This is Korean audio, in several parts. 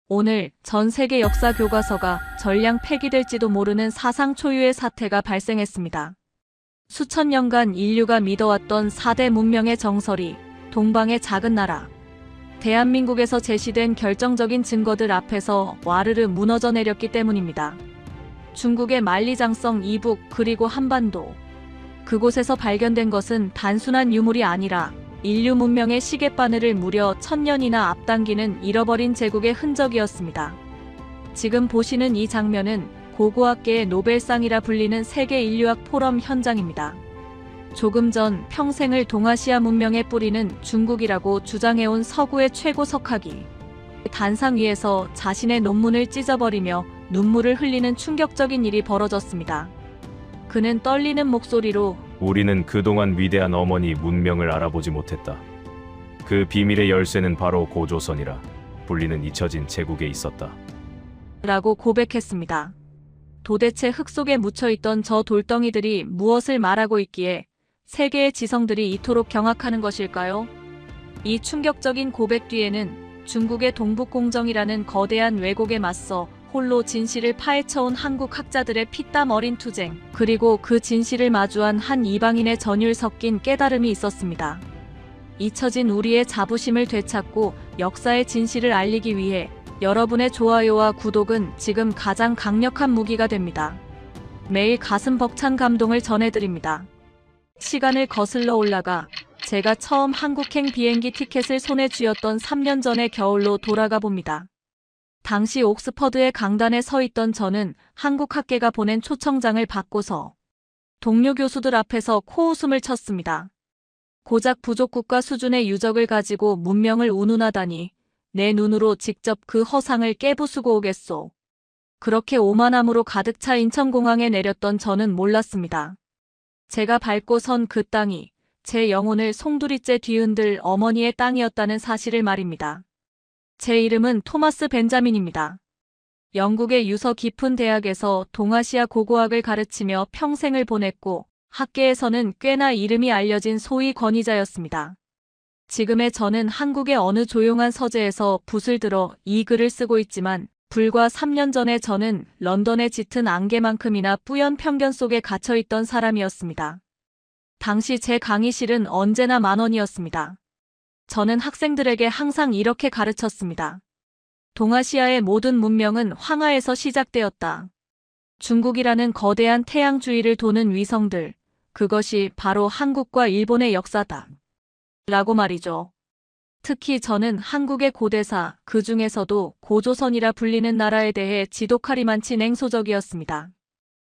오늘 전 세계 역사 교과서가 전량 폐기될지도 모르는 사상 초유의 사태가 발생했습니다. 수천 년간 인류가 믿어왔던 4대 문명의 정설이 동방의 작은 나라, 대한민국에서 제시된 결정적인 증거들 앞에서 와르르 무너져 내렸기 때문입니다. 중국의 만리장성 이북 그리고 한반도, 그곳에서 발견된 것은 단순한 유물이 아니라 인류 문명의 시계바늘을 무려 1000년이나 앞당기는 잃어버린 제국의 흔적이었습니다. 지금 보시는 이 장면은 고고학계의 노벨상이라 불리는 세계 인류학 포럼 현장입니다. 조금 전 평생을 동아시아 문명에 뿌리는 중국이라고 주장해온 서구의 최고 석학이 단상 위에서 자신의 논문을 찢어버리며 눈물을 흘리는 충격적인 일이 벌어졌습니다. 그는 떨리는 목소리로 우리는 그동안 위대한 어머니 문명을 알아보지 못했다. 그 비밀의 열쇠는 바로 고조선이라 불리는 잊혀진 제국에 있었다. 라고 고백했습니다. 도대체 흙 속에 묻혀있던 저 돌덩이들이 무엇을 말하고 있기에 세계의 지성들이 이토록 경악하는 것일까요? 이 충격적인 고백 뒤에는 중국의 동북공정이라는 거대한 왜곡에 맞서 홀로 진실을 파헤쳐온 한국 학자들의 피땀 어린 투쟁, 그리고 그 진실을 마주한 한 이방인의 전율 섞인 깨달음이 있었습니다. 잊혀진 우리의 자부심을 되찾고 역사의 진실을 알리기 위해 여러분의 좋아요와 구독은 지금 가장 강력한 무기가 됩니다. 매일 가슴 벅찬 감동을 전해드립니다. 시간을 거슬러 올라가 제가 처음 한국행 비행기 티켓을 손에 쥐었던 3년 전의 겨울로 돌아가 봅니다. 당시 옥스퍼드의 강단에 서 있던 저는 한국학계가 보낸 초청장을 받고서 동료 교수들 앞에서 코웃음을 쳤습니다. 고작 부족국가 수준의 유적을 가지고 문명을 운운하다니 내 눈으로 직접 그 허상을 깨부수고 오겠소. 그렇게 오만함으로 가득 차 인천공항에 내렸던 저는 몰랐습니다. 제가 밟고 선 그 땅이 제 영혼을 송두리째 뒤흔들 어머니의 땅이었다는 사실을 말입니다. 제 이름은 토마스 벤자민입니다. 영국의 유서 깊은 대학에서 동아시아 고고학을 가르치며 평생을 보냈고 학계에서는 꽤나 이름이 알려진 소위 권위자였습니다. 지금의 저는 한국의 어느 조용한 서재에서 붓을 들어 이 글을 쓰고 있지만 불과 3년 전에 저는 런던의 짙은 안개만큼이나 뿌연 편견 속에 갇혀있던 사람이었습니다. 당시 제 강의실은 언제나 만원이었습니다. 저는 학생들에게 항상 이렇게 가르쳤습니다. 동아시아의 모든 문명은 황하에서 시작되었다. 중국이라는 거대한 태양 주위를 도는 위성들, 그것이 바로 한국과 일본의 역사다. 라고 말이죠. 특히 저는 한국의 고대사, 그 중에서도 고조선이라 불리는 나라에 대해 지독하리만치 냉소적이었습니다.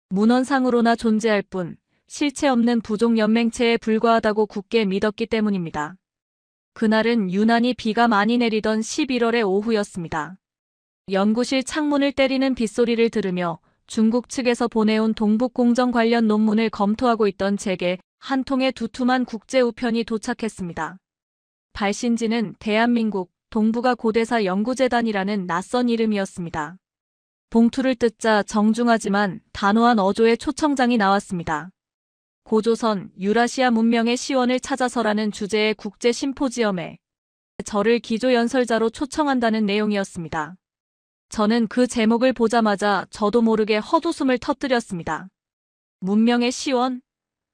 문헌상으로나 존재할 뿐 실체 없는 부족 연맹체에 불과하다고 굳게 믿었기 때문입니다. 그날은 유난히 비가 많이 내리던 11월의 오후였습니다. 연구실 창문을 때리는 빗소리를 들으며 중국 측에서 보내온 동북공정 관련 논문을 검토하고 있던 제게 한 통의 두툼한 국제우편이 도착했습니다. 발신지는 대한민국 동북아 고대사 연구재단이라는 낯선 이름이었습니다. 봉투를 뜯자 정중하지만 단호한 어조의 초청장이 나왔습니다. 고조선, 유라시아 문명의 시원을 찾아서라는 주제의 국제 심포지엄에 저를 기조연설자로 초청한다는 내용이었습니다. 저는 그 제목을 보자마자 저도 모르게 헛웃음을 터뜨렸습니다. 문명의 시원?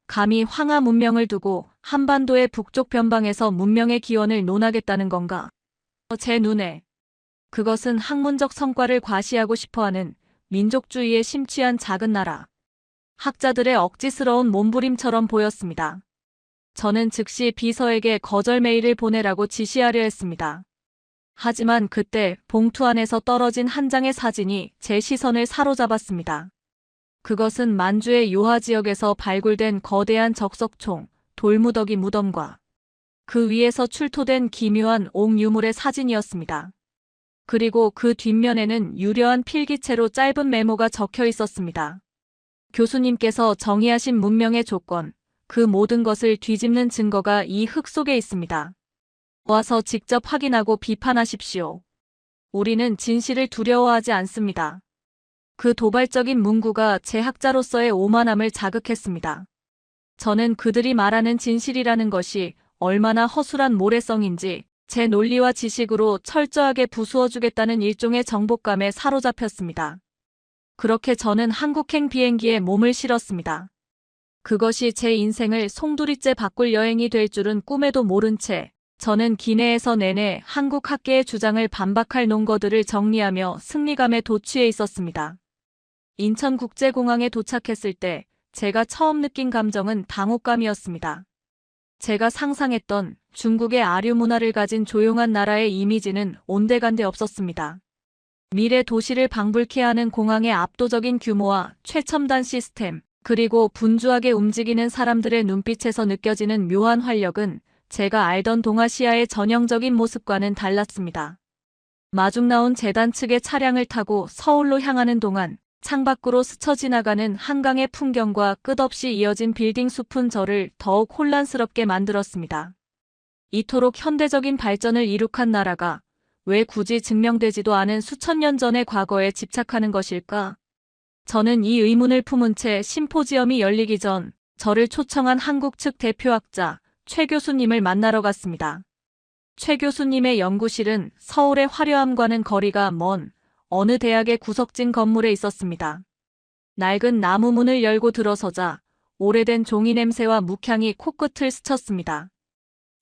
감히 황하 문명을 두고 한반도의 북쪽 변방에서 문명의 기원을 논하겠다는 건가? 제 눈에 그것은 학문적 성과를 과시하고 싶어하는 민족주의에 심취한 작은 나라, 학자들의 억지스러운 몸부림처럼 보였습니다. 저는 즉시 비서에게 거절 메일을 보내라고 지시하려 했습니다. 하지만 그때 봉투 안에서 떨어진 한 장의 사진이 제 시선을 사로잡았습니다. 그것은 만주의 요하 지역에서 발굴된 거대한 적석총, 돌무더기 무덤과 그 위에서 출토된 기묘한 옥유물의 사진이었습니다. 그리고 그 뒷면에는 유려한 필기체로 짧은 메모가 적혀 있었습니다. 교수님께서 정의하신 문명의 조건, 그 모든 것을 뒤집는 증거가 이 흙 속에 있습니다. 와서 직접 확인하고 비판하십시오. 우리는 진실을 두려워하지 않습니다. 그 도발적인 문구가 제 학자로서의 오만함을 자극했습니다. 저는 그들이 말하는 진실이라는 것이 얼마나 허술한 모래성인지 제 논리와 지식으로 철저하게 부수어주겠다는 일종의 정복감에 사로잡혔습니다. 그렇게 저는 한국행 비행기에 몸을 실었습니다. 그것이 제 인생을 송두리째 바꿀 여행이 될 줄은 꿈에도 모른 채 저는 기내에서 내내 한국 학계의 주장을 반박할 논거들을 정리하며 승리감에 도취해 있었습니다. 인천국제공항에 도착했을 때 제가 처음 느낀 감정은 당혹감이었습니다. 제가 상상했던 중국의 아류 문화를 가진 조용한 나라의 이미지는 온데간데 없었습니다. 미래 도시를 방불케 하는 공항의 압도적인 규모와 최첨단 시스템, 그리고 분주하게 움직이는 사람들의 눈빛에서 느껴지는 묘한 활력은 제가 알던 동아시아의 전형적인 모습과는 달랐습니다. 마중 나온 재단 측의 차량을 타고 서울로 향하는 동안 창밖으로 스쳐 지나가는 한강의 풍경과 끝없이 이어진 빌딩 숲은 저를 더욱 혼란스럽게 만들었습니다. 이토록 현대적인 발전을 이룩한 나라가 왜 굳이 증명되지도 않은 수천 년 전의 과거에 집착하는 것일까? 저는 이 의문을 품은 채 심포지엄이 열리기 전 저를 초청한 한국 측 대표학자 최 교수님을 만나러 갔습니다. 최 교수님의 연구실은 서울의 화려함과는 거리가 먼 어느 대학의 구석진 건물에 있었습니다. 낡은 나무 문을 열고 들어서자 오래된 종이 냄새와 묵향이 코끝을 스쳤습니다.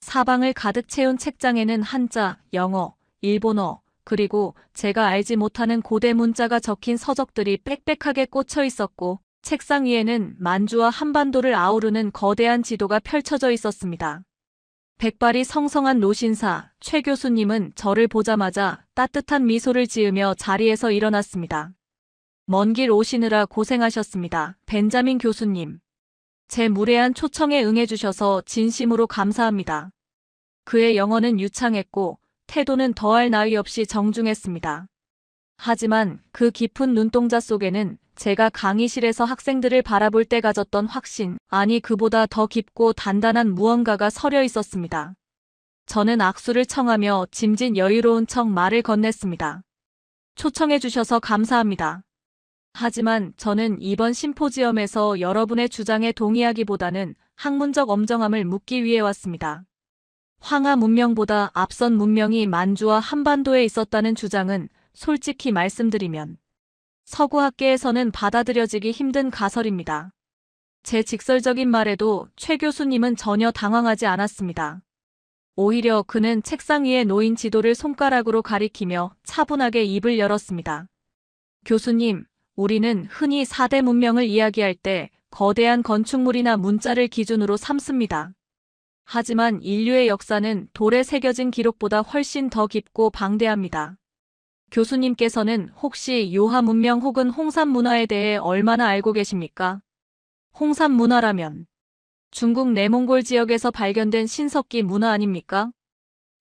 사방을 가득 채운 책장에는 한자, 영어, 일본어, 그리고 제가 알지 못하는 고대 문자가 적힌 서적들이 빽빽하게 꽂혀 있었고 책상 위에는 만주와 한반도를 아우르는 거대한 지도가 펼쳐져 있었습니다. 백발이 성성한 노신사 최 교수님은 저를 보자마자 따뜻한 미소를 지으며 자리에서 일어났습니다. 먼 길 오시느라 고생하셨습니다. 벤자민 교수님. 제 무례한 초청에 응해주셔서 진심으로 감사합니다. 그의 영어는 유창했고 태도는 더할 나위 없이 정중했습니다. 하지만 그 깊은 눈동자 속에는 제가 강의실에서 학생들을 바라볼 때 가졌던 확신, 아니 그보다 더 깊고 단단한 무언가가 서려 있었습니다. 저는 악수를 청하며 짐짓 여유로운 척 말을 건넸습니다. 초청해 주셔서 감사합니다. 하지만 저는 이번 심포지엄에서 여러분의 주장에 동의하기보다는 학문적 엄정함을 묻기 위해 왔습니다. 황하 문명보다 앞선 문명이 만주와 한반도에 있었다는 주장은 솔직히 말씀드리면 서구 학계에서는 받아들여지기 힘든 가설입니다. 제 직설적인 말에도 최 교수님은 전혀 당황하지 않았습니다. 오히려 그는 책상 위에 놓인 지도를 손가락으로 가리키며 차분하게 입을 열었습니다. 교수님, 우리는 흔히 4대 문명을 이야기할 때 거대한 건축물이나 문자를 기준으로 삼습니다. 하지만 인류의 역사는 돌에 새겨진 기록보다 훨씬 더 깊고 방대합니다. 교수님께서는 혹시 요하 문명 혹은 홍산 문화에 대해 얼마나 알고 계십니까? 홍산 문화라면 중국 내몽골 지역에서 발견된 신석기 문화 아닙니까?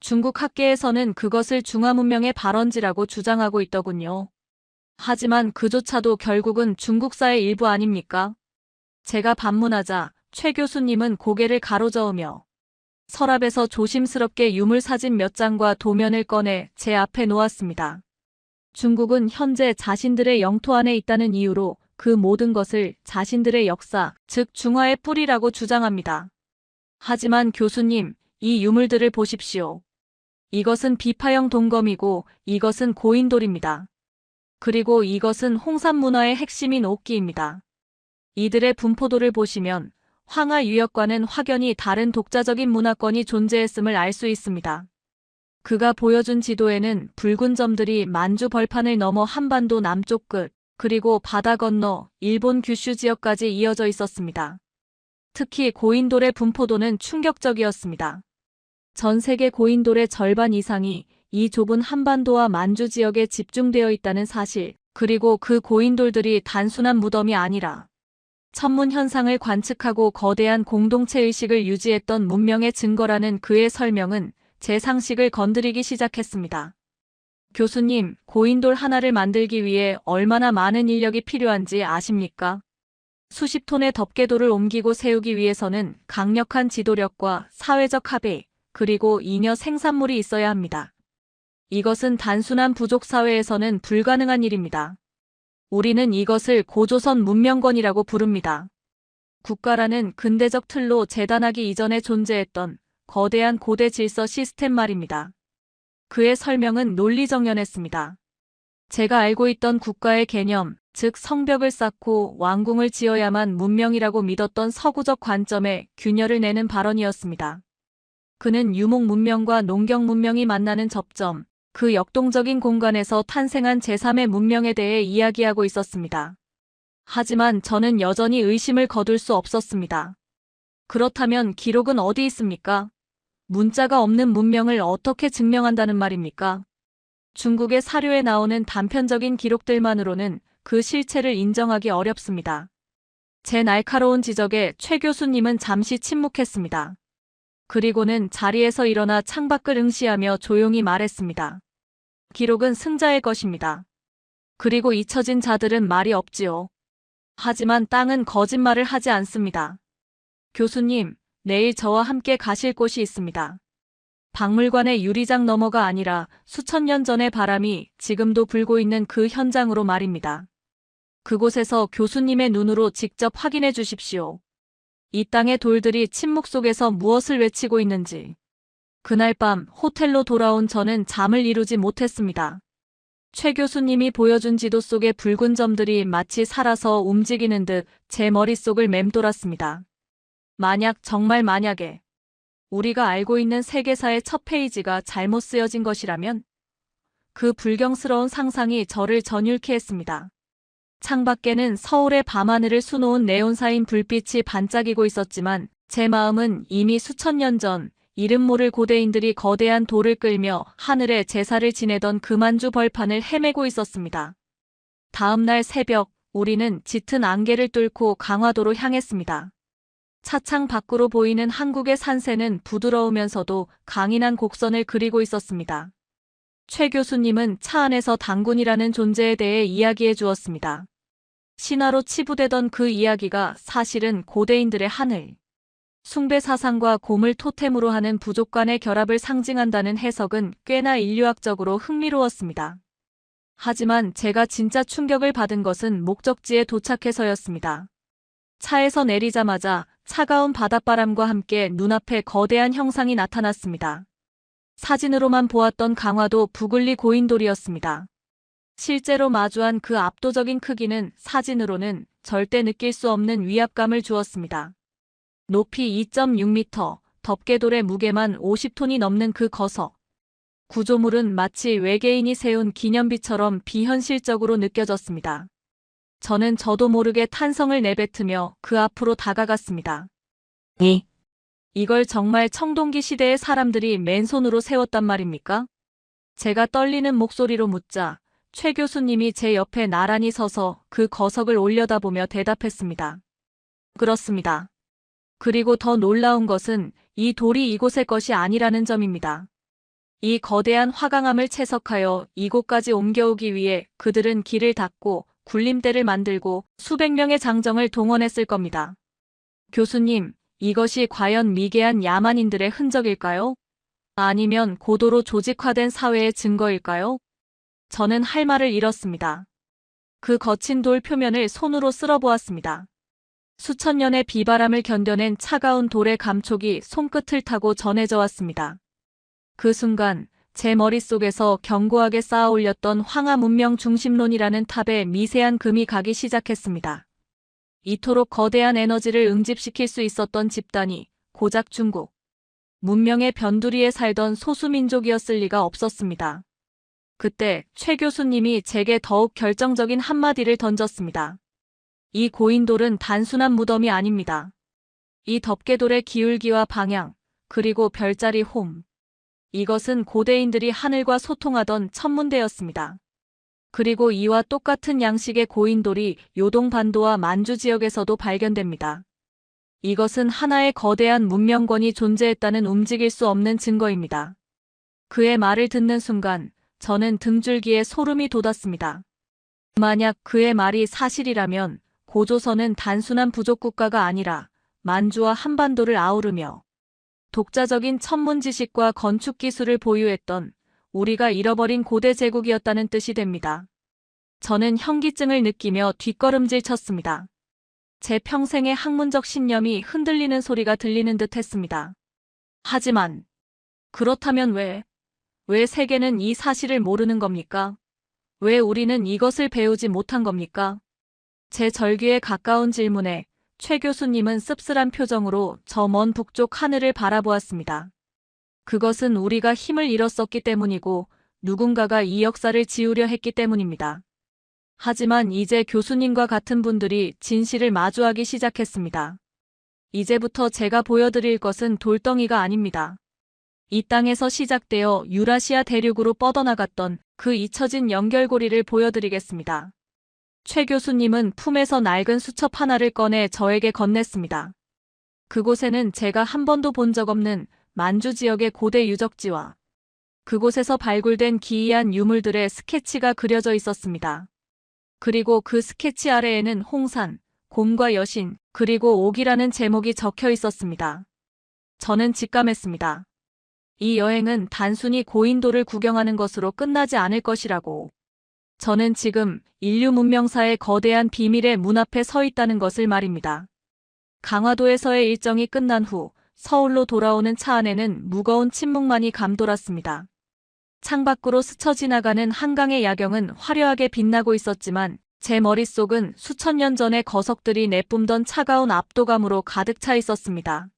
중국 학계에서는 그것을 중화 문명의 발원지라고 주장하고 있더군요. 하지만 그조차도 결국은 중국사의 일부 아닙니까? 제가 반문하자 최 교수님은 고개를 가로저으며 서랍에서 조심스럽게 유물 사진 몇 장과 도면을 꺼내 제 앞에 놓았습니다. 중국은 현재 자신들의 영토 안에 있다는 이유로 그 모든 것을 자신들의 역사, 즉 중화의 뿌리라고 주장합니다. 하지만 교수님, 이 유물들을 보십시오. 이것은 비파형 동검이고 이것은 고인돌입니다. 그리고 이것은 홍산 문화의 핵심인 옥기입니다. 이들의 분포도를 보시면 황하 유역과는 확연히 다른 독자적인 문화권이 존재했음을 알 수 있습니다. 그가 보여준 지도에는 붉은 점들이 만주 벌판을 넘어 한반도 남쪽 끝, 그리고 바다 건너 일본 규슈 지역까지 이어져 있었습니다. 특히 고인돌의 분포도는 충격적이었습니다. 전 세계 고인돌의 절반 이상이 이 좁은 한반도와 만주 지역에 집중되어 있다는 사실, 그리고 그 고인돌들이 단순한 무덤이 아니라 천문 현상을 관측하고 거대한 공동체 의식을 유지했던 문명의 증거라는 그의 설명은 제 상식을 건드리기 시작했습니다. 교수님, 고인돌 하나를 만들기 위해 얼마나 많은 인력이 필요한지 아십니까? 수십 톤의 덮개돌을 옮기고 세우기 위해서는 강력한 지도력과 사회적 합의, 그리고 잉여 생산물이 있어야 합니다. 이것은 단순한 부족 사회에서는 불가능한 일입니다. 우리는 이것을 고조선 문명권이라고 부릅니다. 국가라는 근대적 틀로 재단하기 이전에 존재했던 거대한 고대 질서 시스템 말입니다. 그의 설명은 논리정연했습니다. 제가 알고 있던 국가의 개념, 즉 성벽을 쌓고 왕궁을 지어야만 문명이라고 믿었던 서구적 관점에 균열을 내는 발언이었습니다. 그는 유목 문명과 농경 문명이 만나는 접점, 그 역동적인 공간에서 탄생한 제3의 문명에 대해 이야기하고 있었습니다. 하지만 저는 여전히 의심을 거둘 수 없었습니다. 그렇다면 기록은 어디 있습니까? 문자가 없는 문명을 어떻게 증명한다는 말입니까? 중국의 사료에 나오는 단편적인 기록들만으로는 그 실체를 인정하기 어렵습니다. 제 날카로운 지적에 최 교수님은 잠시 침묵했습니다. 그리고는 자리에서 일어나 창밖을 응시하며 조용히 말했습니다. 기록은 승자의 것입니다. 그리고 잊혀진 자들은 말이 없지요. 하지만 땅은 거짓말을 하지 않습니다. 교수님, 내일 저와 함께 가실 곳이 있습니다. 박물관의 유리장 너머가 아니라 수천 년 전의 바람이 지금도 불고 있는 그 현장으로 말입니다. 그곳에서 교수님의 눈으로 직접 확인해 주십시오. 이 땅의 돌들이 침묵 속에서 무엇을 외치고 있는지. 그날 밤 호텔로 돌아온 저는 잠을 이루지 못했습니다. 최 교수님이 보여준 지도 속의 붉은 점들이 마치 살아서 움직이는 듯 제 머릿속을 맴돌았습니다. 정말 만약에 우리가 알고 있는 세계사의 첫 페이지가 잘못 쓰여진 것이라면 그 불경스러운 상상이 저를 전율케 했습니다. 창밖에는 서울의 밤하늘을 수놓은 네온사인 불빛이 반짝이고 있었지만 제 마음은 이미 수천 년 전 이름 모를 고대인들이 거대한 돌을 끌며 하늘에 제사를 지내던 금안주 벌판을 헤매고 있었습니다. 다음 날 새벽 우리는 짙은 안개를 뚫고 강화도로 향했습니다. 차창 밖으로 보이는 한국의 산세는 부드러우면서도 강인한 곡선을 그리고 있었습니다. 최 교수님은 차 안에서 단군이라는 존재에 대해 이야기해 주었습니다. 신화로 치부되던 그 이야기가 사실은 고대인들의 하늘, 숭배 사상과 곰을 토템으로 하는 부족 간의 결합을 상징한다는 해석은 꽤나 인류학적으로 흥미로웠습니다. 하지만 제가 진짜 충격을 받은 것은 목적지에 도착해서였습니다. 차에서 내리자마자 차가운 바닷바람과 함께 눈앞에 거대한 형상이 나타났습니다. 사진으로만 보았던 강화도 부글리 고인돌이었습니다. 실제로 마주한 그 압도적인 크기는 사진으로는 절대 느낄 수 없는 위압감을 주었습니다. 높이 2.6m, 덮개돌의 무게만 50톤이 넘는 그 거석. 구조물은 마치 외계인이 세운 기념비처럼 비현실적으로 느껴졌습니다. 저는 저도 모르게 탄성을 내뱉으며 그 앞으로 다가갔습니다. 이걸 정말 청동기 시대의 사람들이 맨손으로 세웠단 말입니까? 제가 떨리는 목소리로 묻자 최 교수님이 제 옆에 나란히 서서 그 거석을 올려다보며 대답했습니다. 그렇습니다. 그리고 더 놀라운 것은 이 돌이 이곳의 것이 아니라는 점입니다. 이 거대한 화강암을 채석하여 이곳까지 옮겨오기 위해 그들은 길을 닦고 굴림대를 만들고 수백 명의 장정을 동원했을 겁니다. 교수님, 이것이 과연 미개한 야만인들의 흔적일까요? 아니면 고도로 조직화된 사회의 증거일까요? 저는 할 말을 잃었습니다. 그 거친 돌 표면을 손으로 쓸어보았습니다. 수천 년의 비바람을 견뎌낸 차가운 돌의 감촉이 손끝을 타고 전해져 왔습니다. 그 순간 제 머릿속에서 견고하게 쌓아 올렸던 황하 문명 중심론이라는 탑에 미세한 금이 가기 시작했습니다. 이토록 거대한 에너지를 응집시킬 수 있었던 집단이 고작 중국. 문명의 변두리에 살던 소수민족이었을 리가 없었습니다. 그때 최 교수님이 제게 더욱 결정적인 한마디를 던졌습니다. 이 고인돌은 단순한 무덤이 아닙니다. 이 덮개돌의 기울기와 방향, 그리고 별자리 홈. 이것은 고대인들이 하늘과 소통하던 천문대였습니다. 그리고 이와 똑같은 양식의 고인돌이 요동반도와 만주 지역에서도 발견됩니다. 이것은 하나의 거대한 문명권이 존재했다는 움직일 수 없는 증거입니다. 그의 말을 듣는 순간 저는 등줄기에 소름이 돋았습니다. 만약 그의 말이 사실이라면 고조선은 단순한 부족 국가가 아니라 만주와 한반도를 아우르며 독자적인 천문 지식과 건축 기술을 보유했던 우리가 잃어버린 고대 제국이었다는 뜻이 됩니다. 저는 현기증을 느끼며 뒷걸음질 쳤습니다. 제 평생의 학문적 신념이 흔들리는 소리가 들리는 듯 했습니다. 하지만 그렇다면 왜 세계는 이 사실을 모르는 겁니까? 왜 우리는 이것을 배우지 못한 겁니까? 제 절규에 가까운 질문에 최 교수님은 씁쓸한 표정으로 저 먼 북쪽 하늘을 바라보았습니다. 그것은 우리가 힘을 잃었었기 때문이고 누군가가 이 역사를 지우려 했기 때문입니다. 하지만 이제 교수님과 같은 분들이 진실을 마주하기 시작했습니다. 이제부터 제가 보여드릴 것은 돌덩이가 아닙니다. 이 땅에서 시작되어 유라시아 대륙으로 뻗어나갔던 그 잊혀진 연결고리를 보여드리겠습니다. 최 교수님은 품에서 낡은 수첩 하나를 꺼내 저에게 건넸습니다. 그곳에는 제가 한 번도 본 적 없는 만주 지역의 고대 유적지와 그곳에서 발굴된 기이한 유물들의 스케치가 그려져 있었습니다. 그리고 그 스케치 아래에는 홍산, 곰과 여신, 그리고 옥이라는 제목이 적혀 있었습니다. 저는 직감했습니다. 이 여행은 단순히 고인돌을 구경하는 것으로 끝나지 않을 것이라고. 저는 지금 인류 문명사의 거대한 비밀의 문 앞에 서 있다는 것을 말입니다. 강화도에서의 일정이 끝난 후 서울로 돌아오는 차 안에는 무거운 침묵만이 감돌았습니다. 창밖으로 스쳐 지나가는 한강의 야경은 화려하게 빛나고 있었지만 제 머릿속은 수천 년 전의 거석들이 내뿜던 차가운 압도감으로 가득 차 있었습니다.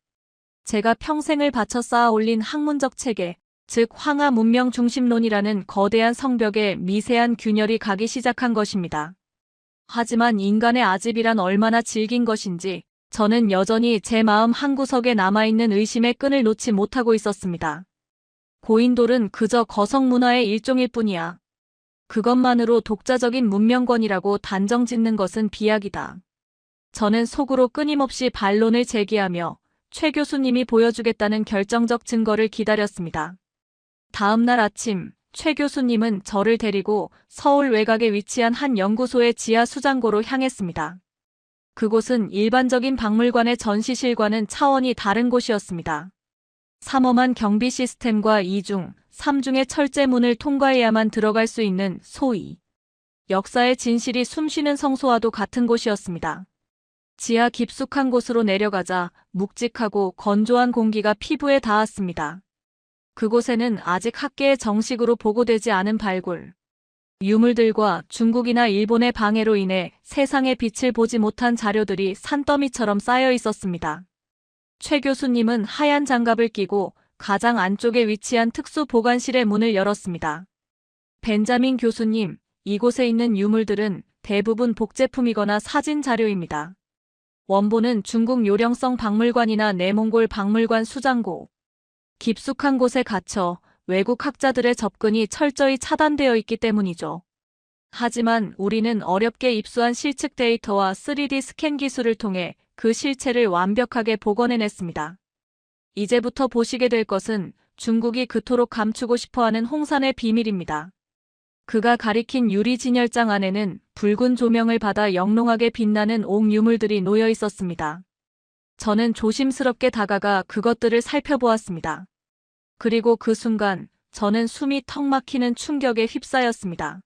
제가 평생을 바쳐 쌓아 올린 학문적 체계, 즉 황하 문명 중심론이라는 거대한 성벽에 미세한 균열이 가기 시작한 것입니다. 하지만 인간의 아집이란 얼마나 질긴 것인지 저는 여전히 제 마음 한구석에 남아있는 의심의 끈을 놓지 못하고 있었습니다. 고인돌은 그저 거석 문화의 일종일 뿐이야. 그것만으로 독자적인 문명권이라고 단정 짓는 것은 비약이다. 저는 속으로 끊임없이 반론을 제기하며 최 교수님이 보여주겠다는 결정적 증거를 기다렸습니다. 다음 날 아침, 최 교수님은 저를 데리고 서울 외곽에 위치한 한 연구소의 지하 수장고로 향했습니다. 그곳은 일반적인 박물관의 전시실과는 차원이 다른 곳이었습니다. 삼엄한 경비 시스템과 2중, 3중의 철제문을 통과해야만 들어갈 수 있는 소위 역사의 진실이 숨쉬는 성소와도 같은 곳이었습니다. 지하 깊숙한 곳으로 내려가자 묵직하고 건조한 공기가 피부에 닿았습니다. 그곳에는 아직 학계에 정식으로 보고되지 않은 발굴, 유물들과 중국이나 일본의 방해로 인해 세상의 빛을 보지 못한 자료들이 산더미처럼 쌓여 있었습니다. 최 교수님은 하얀 장갑을 끼고 가장 안쪽에 위치한 특수 보관실의 문을 열었습니다. 벤자민 교수님, 이곳에 있는 유물들은 대부분 복제품이거나 사진 자료입니다. 원본은 중국 요령성 박물관이나 내몽골 박물관 수장고, 깊숙한 곳에 갇혀 외국 학자들의 접근이 철저히 차단되어 있기 때문이죠. 하지만 우리는 어렵게 입수한 실측 데이터와 3D 스캔 기술을 통해 그 실체를 완벽하게 복원해냈습니다. 이제부터 보시게 될 것은 중국이 그토록 감추고 싶어하는 홍산의 비밀입니다. 그가 가리킨 유리 진열장 안에는 붉은 조명을 받아 영롱하게 빛나는 옥 유물들이 놓여 있었습니다. 저는 조심스럽게 다가가 그것들을 살펴보았습니다. 그리고 그 순간 저는 숨이 턱 막히는 충격에 휩싸였습니다.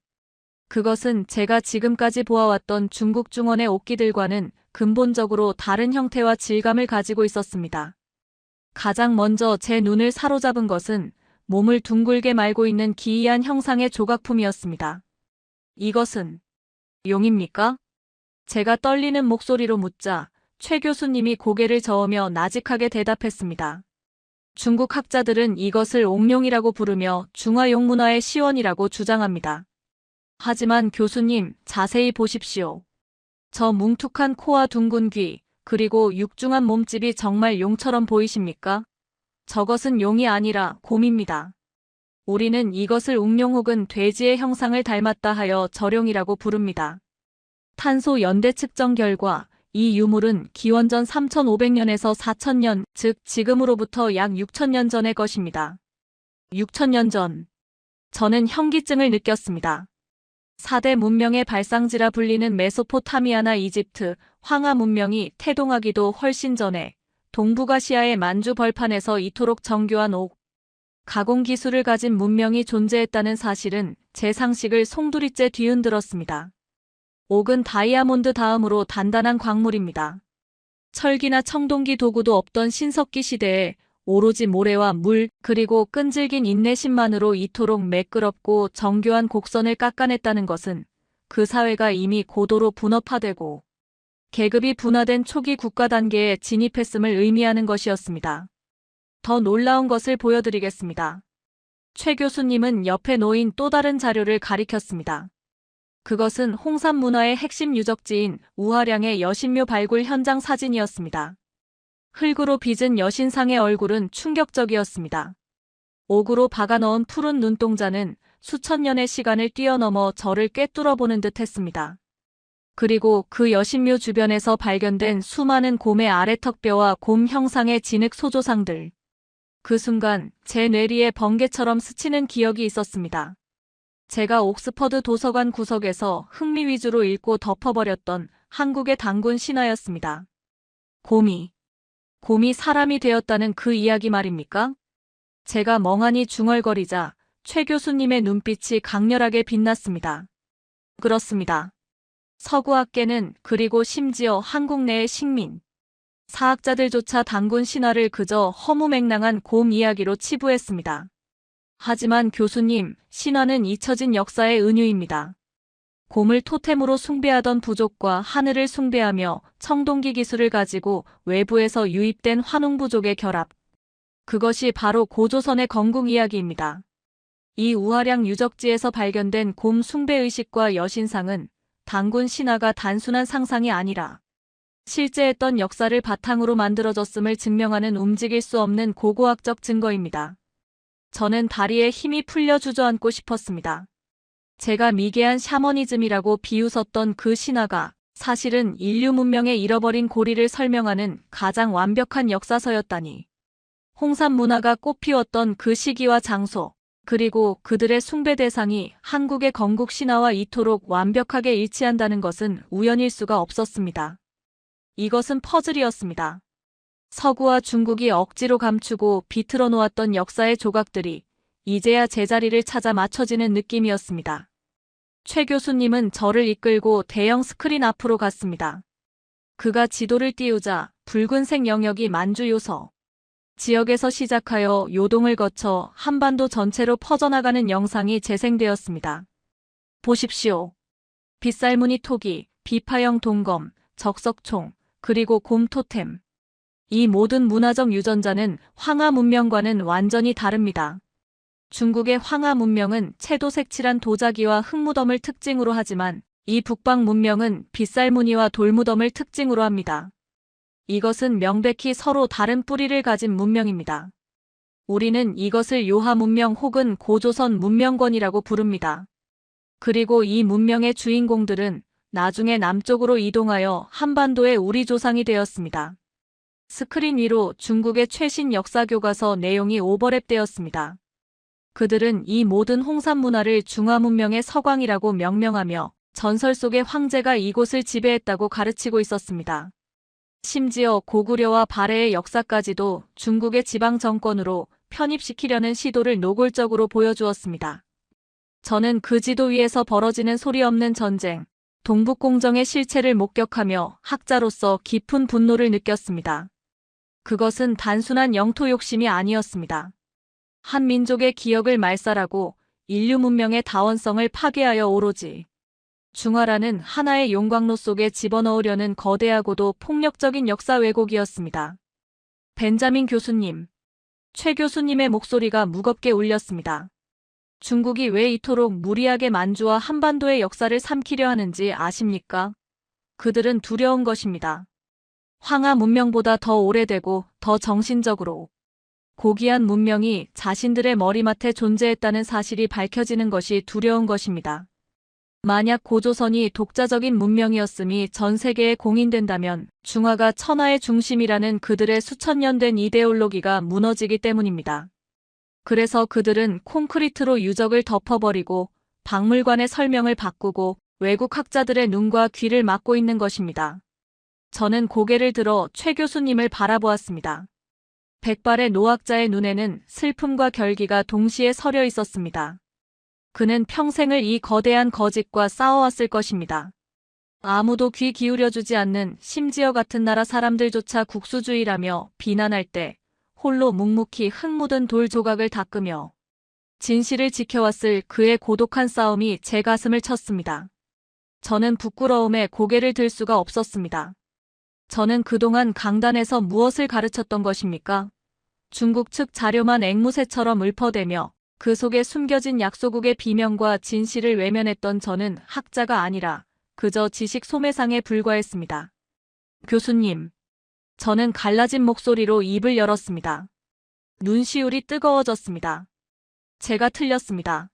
그것은 제가 지금까지 보아왔던 중국 중원의 옥기들과는 근본적으로 다른 형태와 질감을 가지고 있었습니다. 가장 먼저 제 눈을 사로잡은 것은 몸을 둥글게 말고 있는 기이한 형상의 조각품이었습니다. 이것은 용입니까? 제가 떨리는 목소리로 묻자 최 교수님이 고개를 저으며 나직하게 대답했습니다. 중국 학자들은 이것을 옥룡이라고 부르며 중화용 문화의 시원이라고 주장합니다. 하지만 교수님, 자세히 보십시오. 저 뭉툭한 코와 둥근 귀, 그리고 육중한 몸집이 정말 용처럼 보이십니까? 저것은 용이 아니라 곰입니다. 우리는 이것을 웅룡 혹은 돼지의 형상을 닮았다 하여 저룡이라고 부릅니다. 탄소 연대 측정 결과 이 유물은 기원전 3500년에서 4000년, 즉 지금으로부터 약 6000년 전의 것입니다. 6000년 전. 저는 현기증을 느꼈습니다. 4대 문명의 발상지라 불리는 메소포타미아나 이집트, 황하 문명이 태동하기도 훨씬 전에 동북아시아의 만주 벌판에서 이토록 정교한 옥, 가공 기술을 가진 문명이 존재했다는 사실은 제 상식을 송두리째 뒤흔들었습니다. 옥은 다이아몬드 다음으로 단단한 광물입니다. 철기나 청동기 도구도 없던 신석기 시대에 오로지 모래와 물, 그리고 끈질긴 인내심만으로 이토록 매끄럽고 정교한 곡선을 깎아냈다는 것은 그 사회가 이미 고도로 분업화되고 계급이 분화된 초기 국가 단계에 진입했음을 의미하는 것이었습니다. 더 놀라운 것을 보여드리겠습니다. 최 교수님은 옆에 놓인 또 다른 자료를 가리켰습니다. 그것은 홍산 문화의 핵심 유적지인 우화량의 여신묘 발굴 현장 사진이었습니다. 흙으로 빚은 여신상의 얼굴은 충격적이었습니다. 옥으로 박아넣은 푸른 눈동자는 수천 년의 시간을 뛰어넘어 저를 꿰뚫어보는 듯 했습니다. 그리고 그 여신묘 주변에서 발견된 수많은 곰의 아래턱뼈와 곰 형상의 진흙 소조상들. 그 순간 제 뇌리에 번개처럼 스치는 기억이 있었습니다. 제가 옥스퍼드 도서관 구석에서 흥미 위주로 읽고 덮어버렸던 한국의 단군 신화였습니다. 곰이 사람이 되었다는 그 이야기 말입니까? 제가 멍하니 중얼거리자 최 교수님의 눈빛이 강렬하게 빛났습니다. 그렇습니다. 서구학계는, 그리고 심지어 한국 내의 식민, 사학자들조차 단군 신화를 그저 허무맹랑한 곰 이야기로 치부했습니다. 하지만 교수님, 신화는 잊혀진 역사의 은유입니다. 곰을 토템으로 숭배하던 부족과 하늘을 숭배하며 청동기 기술을 가지고 외부에서 유입된 환웅 부족의 결합. 그것이 바로 고조선의 건국 이야기입니다. 이 우화량 유적지에서 발견된 곰 숭배의식과 여신상은 단군 신화가 단순한 상상이 아니라 실제했던 역사를 바탕으로 만들어졌음을 증명하는 움직일 수 없는 고고학적 증거입니다. 저는 다리에 힘이 풀려 주저앉고 싶었습니다. 제가 미개한 샤머니즘이라고 비웃었던 그 신화가 사실은 인류 문명의 잃어버린 고리를 설명하는 가장 완벽한 역사서였다니. 홍산 문화가 꽃피웠던 그 시기와 장소, 그리고 그들의 숭배 대상이 한국의 건국 신화와 이토록 완벽하게 일치한다는 것은 우연일 수가 없었습니다. 이것은 퍼즐이었습니다. 서구와 중국이 억지로 감추고 비틀어 놓았던 역사의 조각들이 이제야 제자리를 찾아 맞춰지는 느낌이었습니다. 최 교수님은 저를 이끌고 대형 스크린 앞으로 갔습니다. 그가 지도를 띄우자 붉은색 영역이 만주 요서 지역에서 시작하여 요동을 거쳐 한반도 전체로 퍼져나가는 영상이 재생되었습니다. 보십시오. 빗살무늬 토기, 비파형 동검, 적석총, 그리고 곰 토템. 이 모든 문화적 유전자는 황하 문명과는 완전히 다릅니다. 중국의 황하 문명은 채도색 칠한 도자기와 흙무덤을 특징으로 하지만 이 북방 문명은 빗살무늬와 돌무덤을 특징으로 합니다. 이것은 명백히 서로 다른 뿌리를 가진 문명입니다. 우리는 이것을 요하 문명 혹은 고조선 문명권이라고 부릅니다. 그리고 이 문명의 주인공들은 나중에 남쪽으로 이동하여 한반도의 우리 조상이 되었습니다. 스크린 위로 중국의 최신 역사 교과서 내용이 오버랩되었습니다. 그들은 이 모든 홍산 문화를 중화 문명의 서광이라고 명명하며 전설 속의 황제가 이곳을 지배했다고 가르치고 있었습니다. 심지어 고구려와 발해의 역사까지도 중국의 지방 정권으로 편입시키려는 시도를 노골적으로 보여주었습니다. 저는 그 지도 위에서 벌어지는 소리 없는 전쟁, 동북공정의 실체를 목격하며 학자로서 깊은 분노를 느꼈습니다. 그것은 단순한 영토 욕심이 아니었습니다. 한 민족의 기억을 말살하고 인류 문명의 다원성을 파괴하여 오로지 중화라는 하나의 용광로 속에 집어넣으려는 거대하고도 폭력적인 역사 왜곡이었습니다. 벤자민 교수님, 최 교수님의 목소리가 무겁게 울렸습니다. 중국이 왜 이토록 무리하게 만주와 한반도의 역사를 삼키려 하는지 아십니까? 그들은 두려운 것입니다. 황하 문명보다 더 오래되고 더 정신적으로 고귀한 문명이 자신들의 머리맡에 존재했다는 사실이 밝혀지는 것이 두려운 것입니다. 만약 고조선이 독자적인 문명이었음이 전 세계에 공인된다면 중화가 천하의 중심이라는 그들의 수천 년 된 이데올로기가 무너지기 때문입니다. 그래서 그들은 콘크리트로 유적을 덮어버리고 박물관의 설명을 바꾸고 외국 학자들의 눈과 귀를 막고 있는 것입니다. 저는 고개를 들어 최 교수님을 바라보았습니다. 백발의 노학자의 눈에는 슬픔과 결기가 동시에 서려 있었습니다. 그는 평생을 이 거대한 거짓과 싸워왔을 것입니다. 아무도 귀 기울여주지 않는 심지어 같은 나라 사람들조차 국수주의라며 비난할 때 홀로 묵묵히 흙 묻은 돌 조각을 닦으며 진실을 지켜왔을 그의 고독한 싸움이 제 가슴을 쳤습니다. 저는 부끄러움에 고개를 들 수가 없었습니다. 저는 그동안 강단에서 무엇을 가르쳤던 것입니까? 중국 측 자료만 앵무새처럼 읊어대며 그 속에 숨겨진 약소국의 비명과 진실을 외면했던 저는 학자가 아니라 그저 지식 소매상에 불과했습니다. 교수님. 저는 갈라진 목소리로 입을 열었습니다. 눈시울이 뜨거워졌습니다. 제가 틀렸습니다.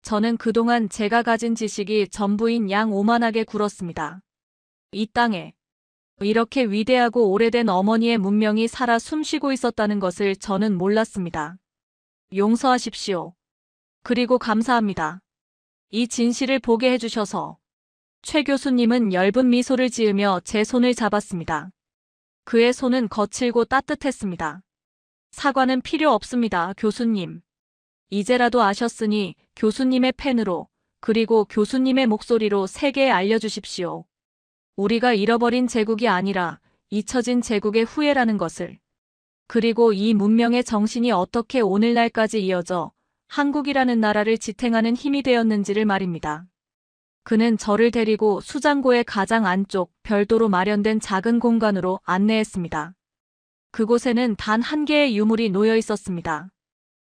저는 그동안 제가 가진 지식이 전부인 양 오만하게 굴었습니다. 이 땅에 이렇게 위대하고 오래된 어머니의 문명이 살아 숨쉬고 있었다는 것을 저는 몰랐습니다. 용서하십시오. 그리고 감사합니다. 이 진실을 보게 해주셔서. 최 교수님은 엷은 미소를 지으며 제 손을 잡았습니다. 그의 손은 거칠고 따뜻했습니다. 사과는 필요 없습니다, 교수님. 이제라도 아셨으니 교수님의 펜으로 그리고 교수님의 목소리로 세계에 알려주십시오. 우리가 잃어버린 제국이 아니라 잊혀진 제국의 후예라는 것을. 그리고 이 문명의 정신이 어떻게 오늘날까지 이어져 한국이라는 나라를 지탱하는 힘이 되었는지를 말입니다. 그는 저를 데리고 수장고의 가장 안쪽 별도로 마련된 작은 공간으로 안내했습니다. 그곳에는 단 한 개의 유물이 놓여 있었습니다.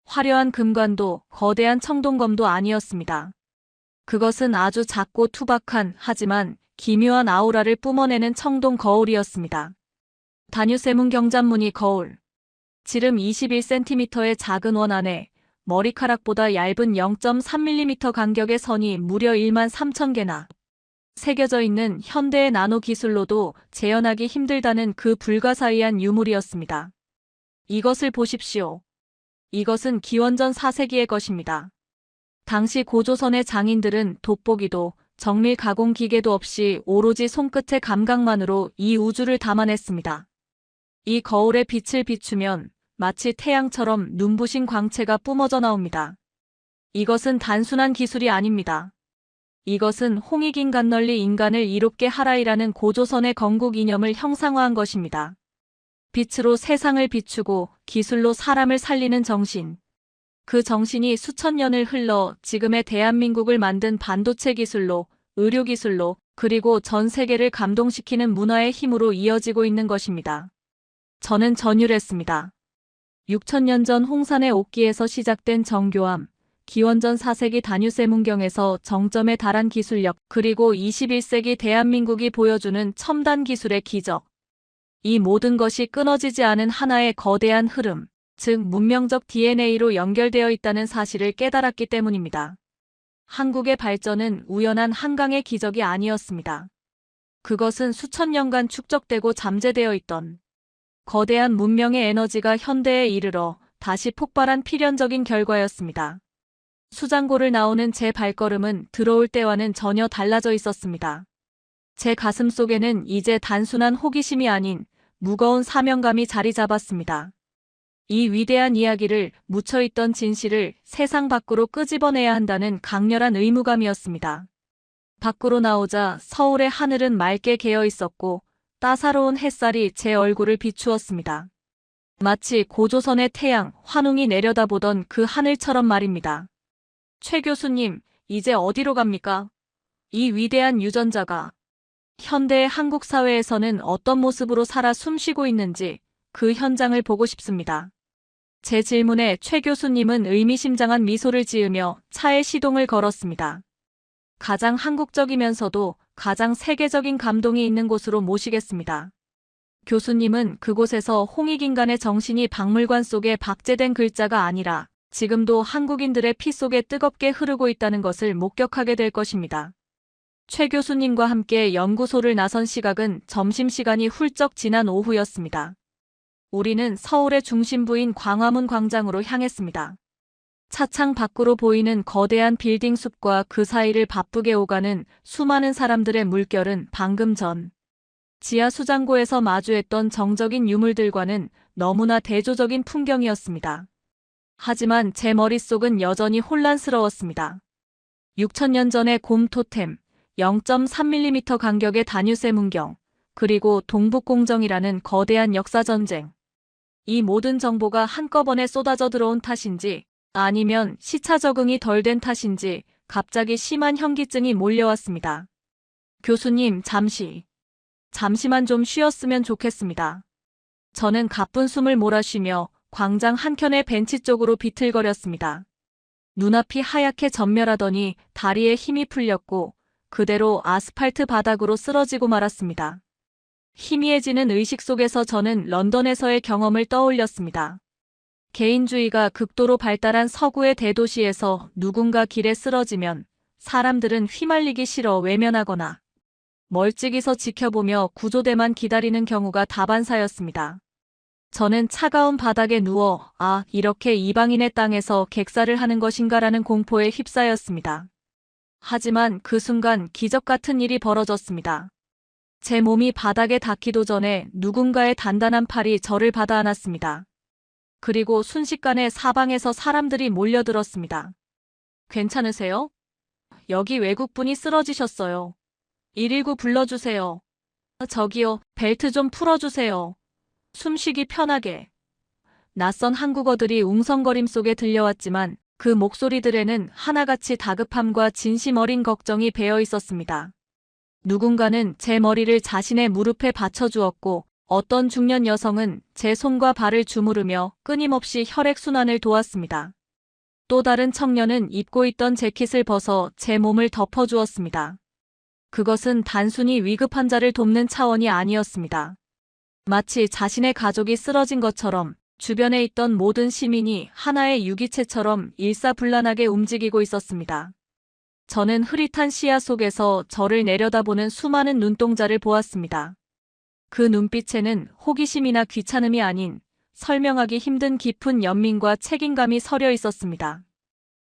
화려한 금관도 거대한 청동검도 아니었습니다. 그것은 아주 작고 투박한 하지만 기묘한 아우라를 뿜어내는 청동 거울이었습니다. 다뉴세문 경잔무늬 거울. 지름 21cm의 작은 원 안에 머리카락보다 얇은 0.3mm 간격의 선이 무려 13,000개나 새겨져 있는 현대의 나노 기술로도 재현하기 힘들다는 그 불가사의한 유물이었습니다. 이것을 보십시오. 이것은 기원전 4세기의 것입니다. 당시 고조선의 장인들은 돋보기도 정밀 가공 기계도 없이 오로지 손끝의 감각만으로 이 우주를 담아냈습니다. 이 거울에 빛을 비추면 마치 태양처럼 눈부신 광채가 뿜어져 나옵니다. 이것은 단순한 기술이 아닙니다. 이것은 홍익인간 널리 인간을 이롭게 하라이라는 고조선의 건국 이념을 형상화한 것입니다. 빛으로 세상을 비추고 기술로 사람을 살리는 정신. 그 정신이 수천 년을 흘러 지금의 대한민국을 만든 반도체 기술로, 의료 기술로, 그리고 전 세계를 감동시키는 문화의 힘으로 이어지고 있는 것입니다. 저는 전율했습니다. 6,000년 전 홍산의 옥기에서 시작된 정교함, 기원전 4세기 다뉴세문경에서 정점에 달한 기술력, 그리고 21세기 대한민국이 보여주는 첨단 기술의 기적. 이 모든 것이 끊어지지 않은 하나의 거대한 흐름, 즉 문명적 DNA로 연결되어 있다는 사실을 깨달았기 때문입니다. 한국의 발전은 우연한 한강의 기적이 아니었습니다. 그것은 수천 년간 축적되고 잠재되어 있던 거대한 문명의 에너지가 현대에 이르러 다시 폭발한 필연적인 결과였습니다. 수장고를 나오는 제 발걸음은 들어올 때와는 전혀 달라져 있었습니다. 제 가슴 속에는 이제 단순한 호기심이 아닌 무거운 사명감이 자리 잡았습니다. 이 위대한 이야기를 묻혀있던 진실을 세상 밖으로 끄집어내야 한다는 강렬한 의무감이었습니다. 밖으로 나오자 서울의 하늘은 맑게 개어 있었고 따사로운 햇살이 제 얼굴을 비추었습니다. 마치 고조선의 태양, 환웅이 내려다보던 그 하늘처럼 말입니다. 최 교수님, 이제 어디로 갑니까? 이 위대한 유전자가 현대의 한국 사회에서는 어떤 모습으로 살아 숨쉬고 있는지 그 현장을 보고 싶습니다. 제 질문에 최 교수님은 의미심장한 미소를 지으며 차에 시동을 걸었습니다. 가장 한국적이면서도 가장 세계적인 감동이 있는 곳으로 모시겠습니다. 교수님은 그곳에서 홍익인간의 정신이 박물관 속에 박제된 글자가 아니라 지금도 한국인들의 피 속에 뜨겁게 흐르고 있다는 것을 목격하게 될 것입니다. 최 교수님과 함께 연구소를 나선 시각은 점심시간이 훌쩍 지난 오후였습니다. 우리는 서울의 중심부인 광화문 광장으로 향했습니다. 차창 밖으로 보이는 거대한 빌딩 숲과 그 사이를 바쁘게 오가는 수많은 사람들의 물결은 방금 전 지하 수장고에서 마주했던 정적인 유물들과는 너무나 대조적인 풍경이었습니다. 하지만 제 머릿속은 여전히 혼란스러웠습니다. 6,000년 전의 곰 토템, 0.3mm 간격의 다뉴세 문경, 그리고 동북공정이라는 거대한 역사전쟁. 이 모든 정보가 한꺼번에 쏟아져 들어온 탓인지 아니면 시차 적응이 덜 된 탓인지 갑자기 심한 현기증이 몰려왔습니다. 교수님, 잠시만 좀 쉬었으면 좋겠습니다. 저는 가쁜 숨을 몰아쉬며 광장 한켠의 벤치 쪽으로 비틀거렸습니다. 눈앞이 하얗게 전멸하더니 다리에 힘이 풀렸고 그대로 아스팔트 바닥으로 쓰러지고 말았습니다. 희미해지는 의식 속에서 저는 런던에서의 경험을 떠올렸습니다. 개인주의가 극도로 발달한 서구의 대도시에서 누군가 길에 쓰러지면 사람들은 휘말리기 싫어 외면하거나 멀찍이 서 지켜보며 구조대만 기다리는 경우가 다반사였습니다. 저는 차가운 바닥에 누워 이렇게 이방인의 땅에서 객사를 하는 것인가라는 공포에 휩싸였습니다. 하지만 그 순간 기적 같은 일이 벌어졌습니다. 제 몸이 바닥에 닿기도 전에 누군가의 단단한 팔이 저를 받아 안았습니다. 그리고 순식간에 사방에서 사람들이 몰려들었습니다. 괜찮으세요? 여기 외국분이 쓰러지셨어요. 119 불러주세요. 저기요, 벨트 좀 풀어주세요. 숨쉬기 편하게. 낯선 한국어들이 웅성거림 속에 들려왔지만 그 목소리들에는 하나같이 다급함과 진심 어린 걱정이 배어 있었습니다. 누군가는 제 머리를 자신의 무릎에 받쳐주었고 어떤 중년 여성은 제 손과 발을 주무르며 끊임없이 혈액순환을 도왔습니다. 또 다른 청년은 입고 있던 재킷을 벗어 제 몸을 덮어주었습니다. 그것은 단순히 위급 환자를 돕는 차원이 아니었습니다. 마치 자신의 가족이 쓰러진 것처럼 주변에 있던 모든 시민이 하나의 유기체처럼 일사불란하게 움직이고 있었습니다. 저는 흐릿한 시야 속에서 저를 내려다보는 수많은 눈동자를 보았습니다. 그 눈빛에는 호기심이나 귀찮음이 아닌 설명하기 힘든 깊은 연민과 책임감이 서려 있었습니다.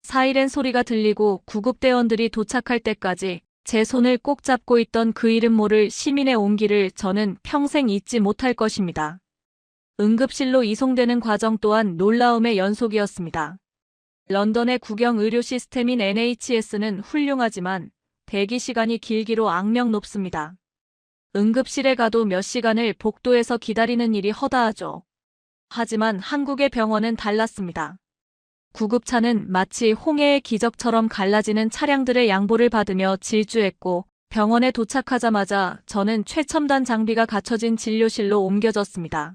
사이렌 소리가 들리고 구급대원들이 도착할 때까지 제 손을 꼭 잡고 있던 그 이름 모를 시민의 온기를 저는 평생 잊지 못할 것입니다. 응급실로 이송되는 과정 또한 놀라움의 연속이었습니다. 런던의 국영 의료 시스템인 NHS는 훌륭하지만 대기 시간이 길기로 악명 높습니다. 응급실에 가도 몇 시간을 복도에서 기다리는 일이 허다하죠. 하지만 한국의 병원은 달랐습니다. 구급차는 마치 홍해의 기적처럼 갈라지는 차량들의 양보를 받으며 질주했고 병원에 도착하자마자 저는 최첨단 장비가 갖춰진 진료실로 옮겨졌습니다.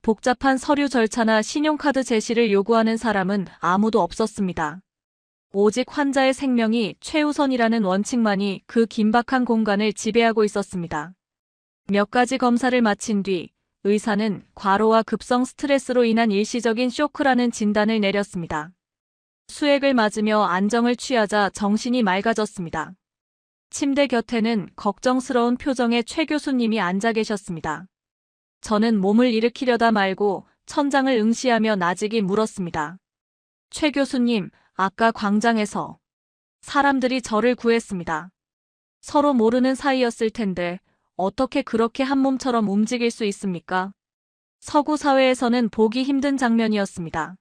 복잡한 서류 절차나 신용카드 제시를 요구하는 사람은 아무도 없었습니다. 오직 환자의 생명이 최우선이라는 원칙만이 그 긴박한 공간을 지배하고 있었습니다. 몇 가지 검사를 마친 뒤 의사는 과로와 급성 스트레스로 인한 일시적인 쇼크라는 진단을 내렸습니다. 수액을 맞으며 안정을 취하자 정신이 맑아졌습니다. 침대 곁에는 걱정스러운 표정의 최 교수님이 앉아 계셨습니다. 저는 몸을 일으키려다 말고 천장을 응시하며 나직이 물었습니다. 최 교수님, 아까 광장에서 사람들이 저를 구했습니다. 서로 모르는 사이였을 텐데 어떻게 그렇게 한 몸처럼 움직일 수 있습니까? 서구 사회에서는 보기 힘든 장면이었습니다.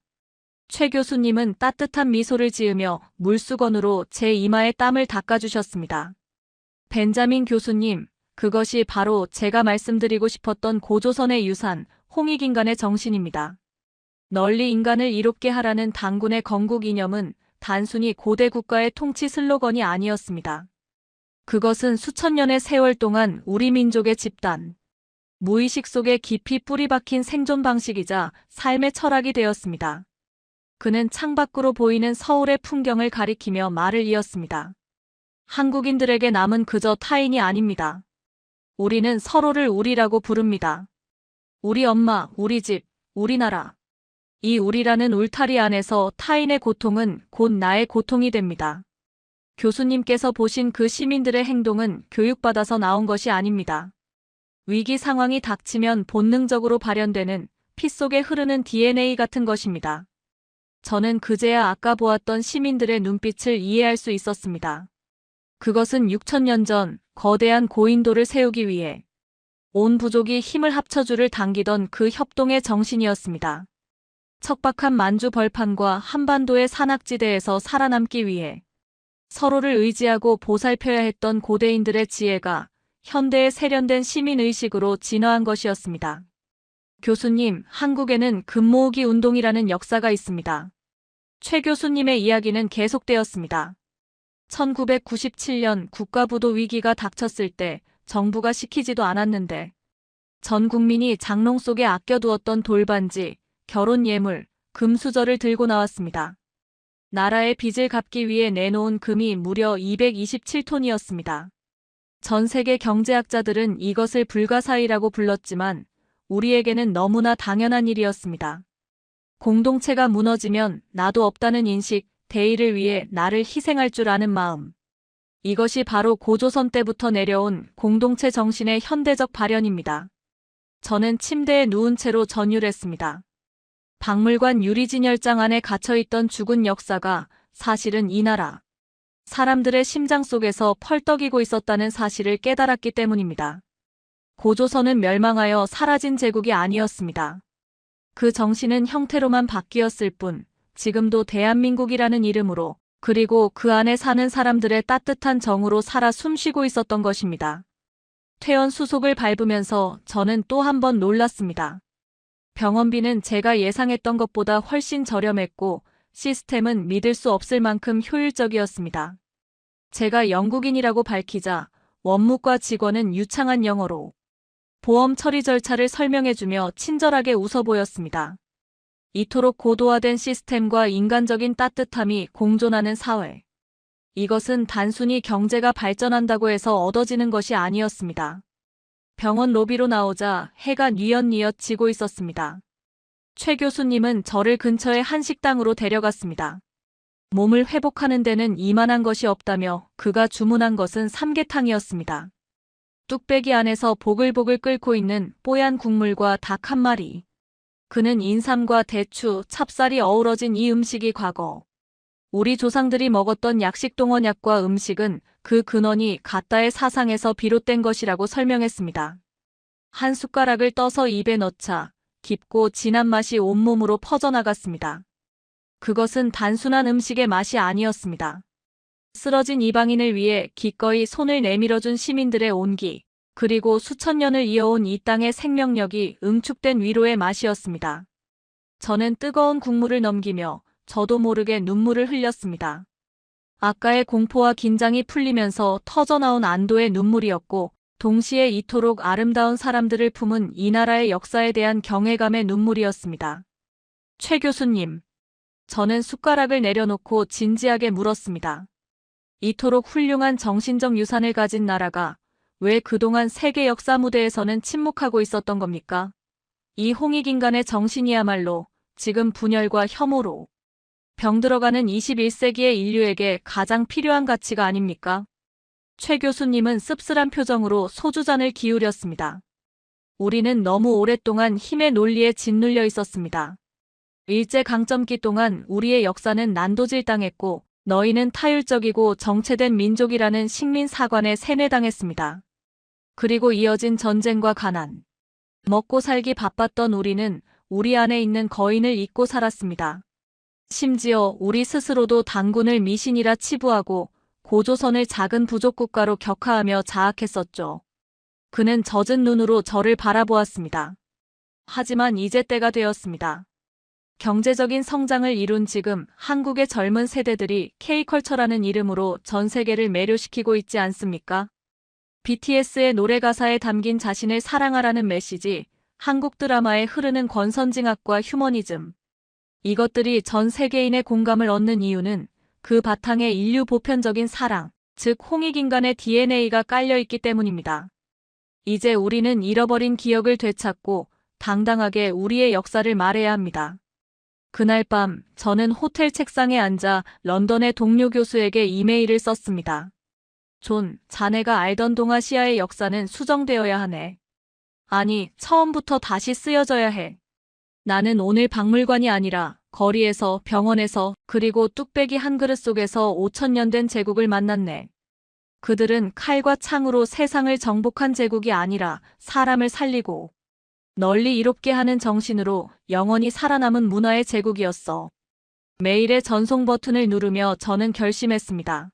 최 교수님은 따뜻한 미소를 지으며 물수건으로 제 이마에 땀을 닦아주셨습니다. 벤자민 교수님, 그것이 바로 제가 말씀드리고 싶었던 고조선의 유산, 홍익인간의 정신입니다. 널리 인간을 이롭게 하라는 단군의 건국 이념은 단순히 고대 국가의 통치 슬로건이 아니었습니다. 그것은 수천 년의 세월 동안 우리 민족의 집단, 무의식 속에 깊이 뿌리 박힌 생존 방식이자 삶의 철학이 되었습니다. 그는 창밖으로 보이는 서울의 풍경을 가리키며 말을 이었습니다. 한국인들에게 남은 그저 타인이 아닙니다. 우리는 서로를 우리라고 부릅니다. 우리 엄마, 우리 집, 우리나라. 이 우리라는 울타리 안에서 타인의 고통은 곧 나의 고통이 됩니다. 교수님께서 보신 그 시민들의 행동은 교육받아서 나온 것이 아닙니다. 위기 상황이 닥치면 본능적으로 발현되는 피 속에 흐르는 DNA 같은 것입니다. 저는 그제야 아까 보았던 시민들의 눈빛을 이해할 수 있었습니다. 그것은 6,000년 전 거대한 고인돌을 세우기 위해 온 부족이 힘을 합쳐줄을 당기던 그 협동의 정신이었습니다. 척박한 만주 벌판과 한반도의 산악지대에서 살아남기 위해 서로를 의지하고 보살펴야 했던 고대인들의 지혜가 현대의 세련된 시민의식으로 진화한 것이었습니다. 교수님, 한국에는 금 모으기 운동이라는 역사가 있습니다. 최 교수님의 이야기는 계속되었습니다. 1997년 국가부도 위기가 닥쳤을 때 정부가 시키지도 않았는데 전 국민이 장롱 속에 아껴두었던 돌반지, 결혼 예물, 금수저를 들고 나왔습니다. 나라의 빚을 갚기 위해 내놓은 금이 무려 227톤이었습니다. 전 세계 경제학자들은 이것을 불가사의라고 불렀지만 우리에게는 너무나 당연한 일이었습니다. 공동체가 무너지면 나도 없다는 인식, 대의를 위해 나를 희생할 줄 아는 마음. 이것이 바로 고조선 때부터 내려온 공동체 정신의 현대적 발현입니다. 저는 침대에 누운 채로 전율했습니다. 박물관 유리진열장 안에 갇혀있던 죽은 역사가 사실은 이 나라 사람들의 심장 속에서 펄떡이고 있었다는 사실을 깨달았기 때문입니다. 고조선은 멸망하여 사라진 제국이 아니었습니다. 그 정신은 형태로만 바뀌었을 뿐 지금도 대한민국이라는 이름으로 그리고 그 안에 사는 사람들의 따뜻한 정으로 살아 숨쉬고 있었던 것입니다. 퇴원 수속을 밟으면서 저는 또 한 번 놀랐습니다. 병원비는 제가 예상했던 것보다 훨씬 저렴했고 시스템은 믿을 수 없을 만큼 효율적이었습니다. 제가 영국인이라고 밝히자 원무과 직원은 유창한 영어로 보험 처리 절차를 설명해주며 친절하게 웃어 보였습니다. 이토록 고도화된 시스템과 인간적인 따뜻함이 공존하는 사회. 이것은 단순히 경제가 발전한다고 해서 얻어지는 것이 아니었습니다. 병원 로비로 나오자 해가 뉘엿뉘엿 지고 있었습니다. 최 교수님은 저를 근처의 한 식당으로 데려갔습니다. 몸을 회복하는 데는 이만한 것이 없다며 그가 주문한 것은 삼계탕이었습니다. 뚝배기 안에서 보글보글 끓고 있는 뽀얀 국물과 닭 한 마리. 그는 인삼과 대추, 찹쌀이 어우러진 이 음식이 과거 우리 조상들이 먹었던 약식동원약과 음식은 그 근원이 가따의 사상에서 비롯된 것이라고 설명했습니다. 한 숟가락을 떠서 입에 넣자 깊고 진한 맛이 온몸으로 퍼져나갔습니다. 그것은 단순한 음식의 맛이 아니었습니다. 쓰러진 이방인을 위해 기꺼이 손을 내밀어준 시민들의 온기, 그리고 수천 년을 이어온 이 땅의 생명력이 응축된 위로의 맛이었습니다. 저는 뜨거운 국물을 넘기며 저도 모르게 눈물을 흘렸습니다. 아까의 공포와 긴장이 풀리면서 터져나온 안도의 눈물이었고 동시에 이토록 아름다운 사람들을 품은 이 나라의 역사에 대한 경외감의 눈물이었습니다. 최 교수님, 저는 숟가락을 내려놓고 진지하게 물었습니다. 이토록 훌륭한 정신적 유산을 가진 나라가 왜 그동안 세계 역사 무대에서는 침묵하고 있었던 겁니까? 이 홍익인간의 정신이야말로 지금 분열과 혐오로 병들어가는 21세기의 인류에게 가장 필요한 가치가 아닙니까? 최 교수님은 씁쓸한 표정으로 소주잔을 기울였습니다. 우리는 너무 오랫동안 힘의 논리에 짓눌려 있었습니다. 일제강점기 동안 우리의 역사는 난도질당했고 너희는 타율적이고 정체된 민족이라는 식민사관에 세뇌당했습니다. 그리고 이어진 전쟁과 가난. 먹고 살기 바빴던 우리는 우리 안에 있는 거인을 잊고 살았습니다. 심지어 우리 스스로도 단군을 미신이라 치부하고 고조선을 작은 부족국가로 격하하며 자학했었죠. 그는 젖은 눈으로 저를 바라보았습니다. 하지만 이제 때가 되었습니다. 경제적인 성장을 이룬 지금 한국의 젊은 세대들이 K컬처라는 이름으로 전 세계를 매료시키고 있지 않습니까? BTS의 노래 가사에 담긴 자신을 사랑하라는 메시지, 한국 드라마에 흐르는 권선징악과 휴머니즘. 이것들이 전 세계인의 공감을 얻는 이유는 그 바탕에 인류 보편적인 사랑, 즉 홍익인간의 DNA가 깔려있기 때문입니다. 이제 우리는 잃어버린 기억을 되찾고 당당하게 우리의 역사를 말해야 합니다. 그날 밤 저는 호텔 책상에 앉아 런던의 동료 교수에게 이메일을 썼습니다. 존, 자네가 알던 동아시아의 역사는 수정되어야 하네. 아니, 처음부터 다시 쓰여져야 해. 나는 오늘 박물관이 아니라 거리에서, 병원에서, 그리고 뚝배기 한 그릇 속에서 5,000년 된 제국을 만났네. 그들은 칼과 창으로 세상을 정복한 제국이 아니라 사람을 살리고 널리 이롭게 하는 정신으로 영원히 살아남은 문화의 제국이었어. 메일의 전송 버튼을 누르며 저는 결심했습니다.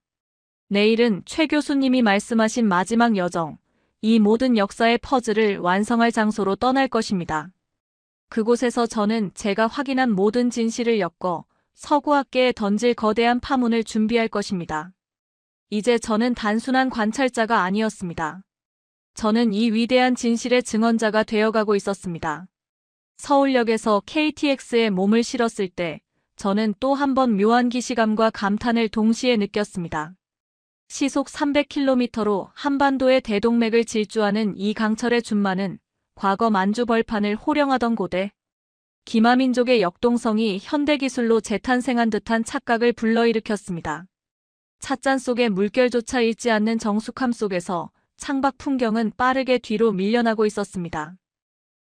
내일은 최 교수님이 말씀하신 마지막 여정, 이 모든 역사의 퍼즐을 완성할 장소로 떠날 것입니다. 그곳에서 저는 제가 확인한 모든 진실을 엮어 서구학계에 던질 거대한 파문을 준비할 것입니다. 이제 저는 단순한 관찰자가 아니었습니다. 저는 이 위대한 진실의 증언자가 되어가고 있었습니다. 서울역에서 KTX에 몸을 실었을 때 저는 또 한 번 묘한 기시감과 감탄을 동시에 느꼈습니다. 시속 300km로 한반도의 대동맥을 질주하는 이 강철의 준마는 과거 만주 벌판을 호령하던 고대 기마민족의 역동성이 현대기술로 재탄생한 듯한 착각을 불러일으켰습니다. 찻잔 속의 물결조차 잃지 않는 정숙함 속에서 창밖 풍경은 빠르게 뒤로 밀려나고 있었습니다.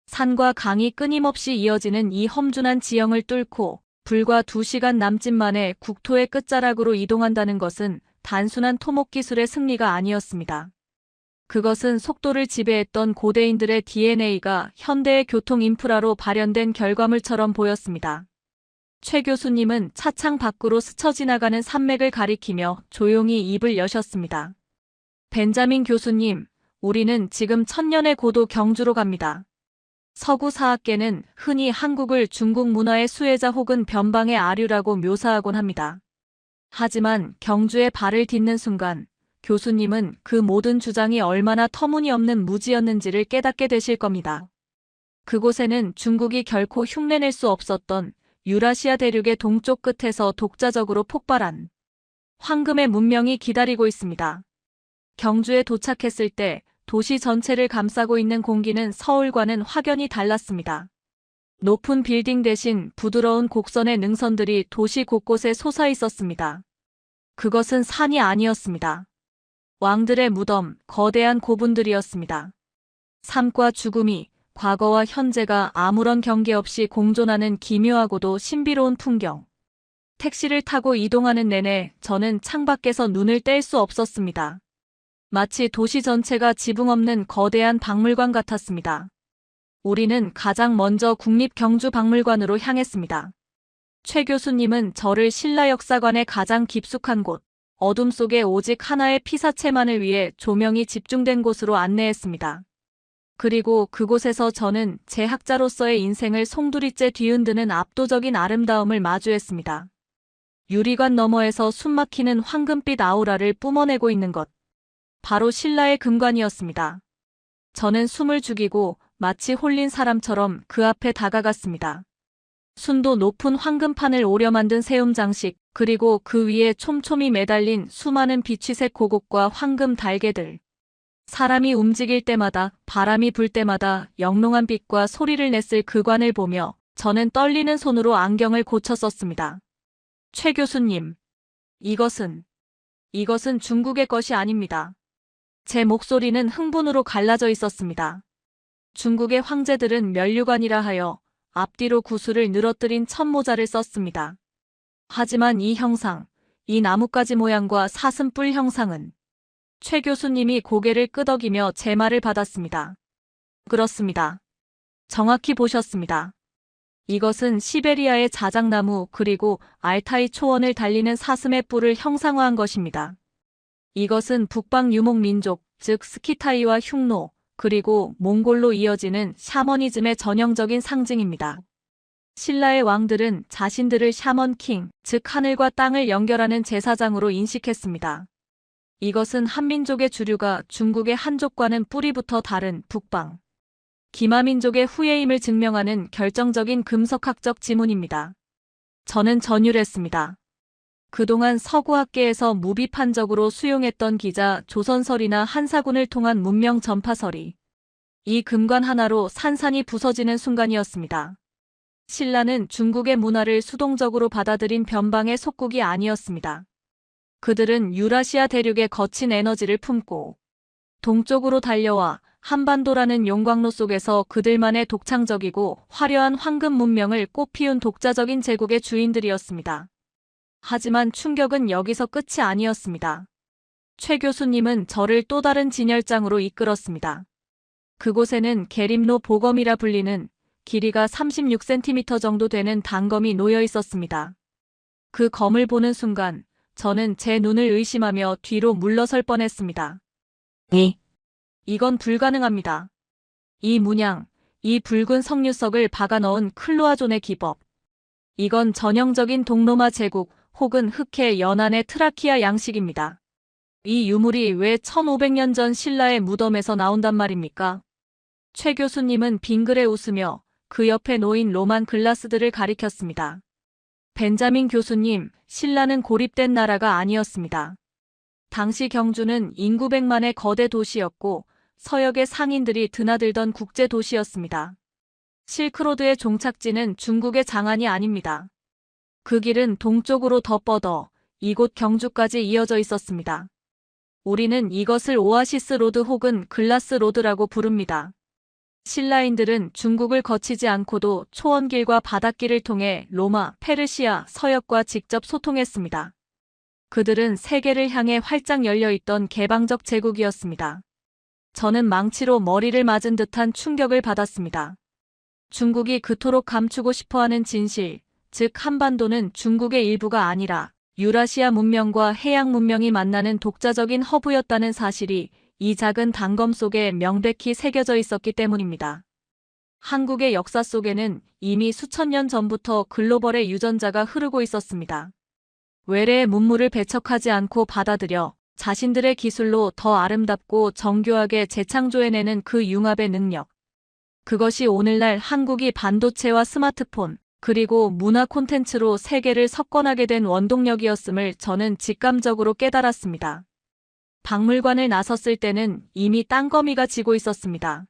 산과 강이 끊임없이 이어지는 이 험준한 지형을 뚫고 불과 2시간 남짓 만에 국토의 끝자락으로 이동한다는 것은 단순한 토목기술의 승리가 아니었습니다. 그것은 속도를 지배했던 고대인들의 DNA가 현대의 교통 인프라로 발현된 결과물처럼 보였습니다. 최 교수님은 차창 밖으로 스쳐 지나가는 산맥을 가리키며 조용히 입을 여셨습니다. 벤자민 교수님, 우리는 지금 천년의 고도 경주로 갑니다. 서구 사학계는 흔히 한국을 중국 문화의 수혜자 혹은 변방의 아류라고 묘사하곤 합니다. 하지만 경주에 발을 딛는 순간 교수님은 그 모든 주장이 얼마나 터무니없는 무지였는지를 깨닫게 되실 겁니다. 그곳에는 중국이 결코 흉내낼 수 없었던 유라시아 대륙의 동쪽 끝에서 독자적으로 폭발한 황금의 문명이 기다리고 있습니다. 경주에 도착했을 때 도시 전체를 감싸고 있는 공기는 서울과는 확연히 달랐습니다. 높은 빌딩 대신 부드러운 곡선의 능선들이 도시 곳곳에 솟아 있었습니다. 그것은 산이 아니었습니다. 왕들의 무덤, 거대한 고분들이었습니다. 삶과 죽음이, 과거와 현재가 아무런 경계 없이 공존하는 기묘하고도 신비로운 풍경. 택시를 타고 이동하는 내내 저는 창밖에서 눈을 뗄 수 없었습니다. 마치 도시 전체가 지붕 없는 거대한 박물관 같았습니다. 우리는 가장 먼저 국립경주박물관으로 향했습니다. 최 교수님은 저를 신라 역사관의 가장 깊숙한 곳, 어둠 속에 오직 하나의 피사체만을 위해 조명이 집중된 곳으로 안내했습니다. 그리고 그곳에서 저는 제 학자로서의 인생을 송두리째 뒤흔드는 압도적인 아름다움을 마주했습니다. 유리관 너머에서 숨막히는 황금빛 아우라를 뿜어내고 있는 것. 바로 신라의 금관이었습니다. 저는 숨을 죽이고 마치 홀린 사람처럼 그 앞에 다가갔습니다. 순도 높은 황금판을 오려 만든 세움 장식, 그리고 그 위에 촘촘히 매달린 수많은 비취색 고곡과 황금 달개들. 사람이 움직일 때마다, 바람이 불 때마다 영롱한 빛과 소리를 냈을 그 관을 보며 저는 떨리는 손으로 안경을 고쳐 썼습니다. 최 교수님, 이것은 중국의 것이 아닙니다. 제 목소리는 흥분으로 갈라져 있었습니다. 중국의 황제들은 면류관이라 하여 앞뒤로 구슬을 늘어뜨린 천모자를 썼습니다. 하지만 이 형상, 이 나뭇가지 모양과 사슴뿔 형상은 최 교수님이 고개를 끄덕이며 제 말을 받았습니다. 그렇습니다. 정확히 보셨습니다. 이것은 시베리아의 자작나무 그리고 알타이 초원을 달리는 사슴의 뿔을 형상화한 것입니다. 이것은 북방 유목민족, 즉 스키타이와 흉노, 그리고 몽골로 이어지는 샤머니즘의 전형적인 상징입니다. 신라의 왕들은 자신들을 샤먼 킹, 즉 하늘과 땅을 연결하는 제사장으로 인식했습니다. 이것은 한민족의 주류가 중국의 한족과는 뿌리부터 다른 북방, 기마민족의 후예임을 증명하는 결정적인 금속학적 지문입니다. 저는 전율했습니다. 그동안 서구학계에서 무비판적으로 수용했던 기자 조선설이나 한사군을 통한 문명 전파설이 이 금관 하나로 산산이 부서지는 순간이었습니다. 신라는 중국의 문화를 수동적으로 받아들인 변방의 속국이 아니었습니다. 그들은 유라시아 대륙의 거친 에너지를 품고 동쪽으로 달려와 한반도라는 용광로 속에서 그들만의 독창적이고 화려한 황금 문명을 꽃피운 독자적인 제국의 주인들이었습니다. 하지만 충격은 여기서 끝이 아니었습니다. 최 교수님은 저를 또 다른 진열장으로 이끌었습니다. 그곳에는 계림로 보검이라 불리는 길이가 36cm 정도 되는 단검이 놓여 있었습니다. 그 검을 보는 순간 저는 제 눈을 의심하며 뒤로 물러설 뻔했습니다. 이건 불가능합니다. 이 문양, 이 붉은 석류석을 박아 넣은 클로아존의 기법. 이건 전형적인 동로마 제국 혹은 흑해 연안의 트라키아 양식입니다. 이 유물이 왜 1500년 전 신라의 무덤에서 나온단 말입니까? 최 교수님은 빙그레 웃으며 그 옆에 놓인 로만 글라스들을 가리켰습니다. 벤자민 교수님, 신라는 고립된 나라가 아니었습니다. 당시 경주는 인구 100만의 거대 도시였고 서역의 상인들이 드나들던 국제 도시였습니다. 실크로드의 종착지는 중국의 장안이 아닙니다. 그 길은 동쪽으로 더 뻗어 이곳 경주까지 이어져 있었습니다. 우리는 이것을 오아시스 로드 혹은 글라스 로드라고 부릅니다. 신라인들은 중국을 거치지 않고도 초원길과 바닷길을 통해 로마, 페르시아, 서역과 직접 소통했습니다. 그들은 세계를 향해 활짝 열려있던 개방적 제국이었습니다. 저는 망치로 머리를 맞은 듯한 충격을 받았습니다. 중국이 그토록 감추고 싶어하는 진실, 즉 한반도는 중국의 일부가 아니라 유라시아 문명과 해양 문명이 만나는 독자적인 허브였다는 사실이 이 작은 단검 속에 명백히 새겨져 있었기 때문입니다. 한국의 역사 속에는 이미 수천 년 전부터 글로벌의 유전자가 흐르고 있었습니다. 외래의 문물을 배척하지 않고 받아들여 자신들의 기술로 더 아름답고 정교하게 재창조해내는 그 융합의 능력. 그것이 오늘날 한국이 반도체와 스마트폰, 그리고 문화 콘텐츠로 세계를 석권하게 된 원동력이었음을 저는 직감적으로 깨달았습니다. 박물관을 나섰을 때는 이미 땅거미가 지고 있었습니다.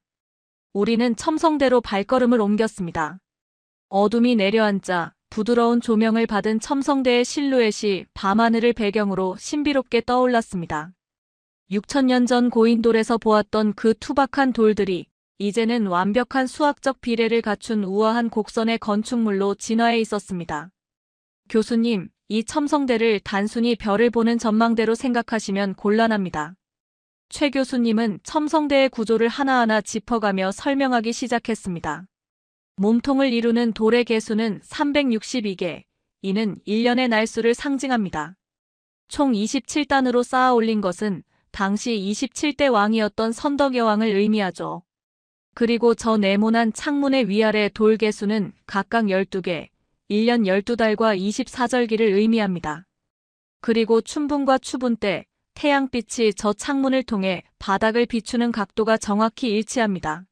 우리는 첨성대로 발걸음을 옮겼습니다. 어둠이 내려앉자 부드러운 조명을 받은 첨성대의 실루엣이 밤하늘을 배경으로 신비롭게 떠올랐습니다. 6000년 전 고인돌에서 보았던 그 투박한 돌들이 이제는 완벽한 수학적 비례를 갖춘 우아한 곡선의 건축물로 진화해 있었습니다. 교수님, 이 첨성대를 단순히 별을 보는 전망대로 생각하시면 곤란합니다. 최 교수님은 첨성대의 구조를 하나하나 짚어가며 설명하기 시작했습니다. 몸통을 이루는 돌의 개수는 362개, 이는 1년의 날수를 상징합니다. 총 27단으로 쌓아 올린 것은 당시 27대 왕이었던 선덕여왕을 의미하죠. 그리고 저 네모난 창문의 위아래 돌 개수는 각각 12개, 1년 12달과 24절기를 의미합니다. 그리고 춘분과 추분 때 태양빛이 저 창문을 통해 바닥을 비추는 각도가 정확히 일치합니다.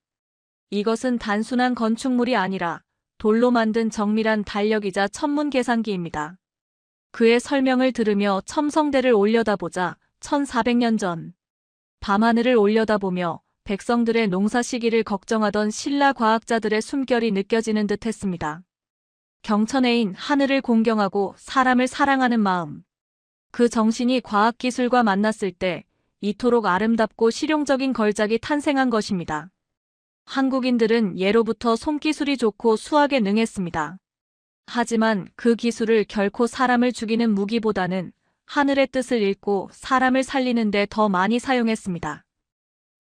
이것은 단순한 건축물이 아니라 돌로 만든 정밀한 달력이자 천문 계산기입니다. 그의 설명을 들으며 첨성대를 올려다보자 1400년 전 밤하늘을 올려다보며 백성들의 농사 시기를 걱정하던 신라 과학자들의 숨결이 느껴지는 듯 했습니다. 경천해인 하늘을 공경하고 사람을 사랑하는 마음. 그 정신이 과학기술과 만났을 때 이토록 아름답고 실용적인 걸작이 탄생한 것입니다. 한국인들은 예로부터 손기술이 좋고 수학에 능했습니다. 하지만 그 기술을 결코 사람을 죽이는 무기보다는 하늘의 뜻을 읽고 사람을 살리는 데 더 많이 사용했습니다.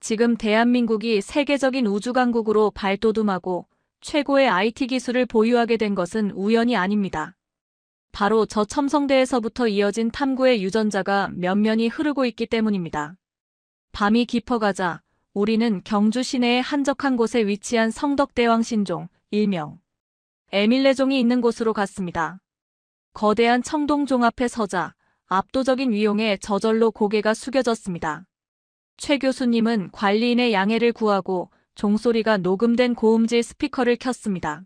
지금 대한민국이 세계적인 우주강국으로 발돋움하고 최고의 IT 기술을 보유하게 된 것은 우연이 아닙니다. 바로 저 첨성대에서부터 이어진 탐구의 유전자가 면면이 흐르고 있기 때문입니다. 밤이 깊어가자 우리는 경주 시내의 한적한 곳에 위치한 성덕대왕 신종, 일명 에밀레종이 있는 곳으로 갔습니다. 거대한 청동종 앞에 서자 압도적인 위용에 저절로 고개가 숙여졌습니다. 최 교수님은 관리인의 양해를 구하고 종소리가 녹음된 고음질 스피커를 켰습니다.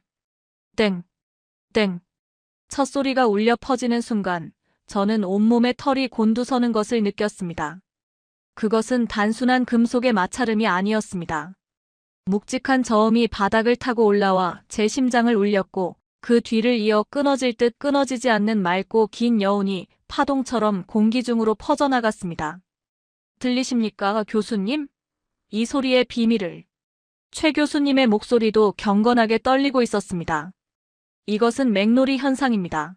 땡, 땡. 첫 소리가 울려 퍼지는 순간 저는 온몸에 털이 곤두서는 것을 느꼈습니다. 그것은 단순한 금속의 마찰음이 아니었습니다. 묵직한 저음이 바닥을 타고 올라와 제 심장을 울렸고 그 뒤를 이어 끊어질 듯 끊어지지 않는 맑고 긴 여운이 파동처럼 공기 중으로 퍼져나갔습니다. 들리십니까, 교수님? 이 소리의 비밀을. 최 교수님의 목소리도 경건하게 떨리고 있었습니다. 이것은 맥노리 현상입니다.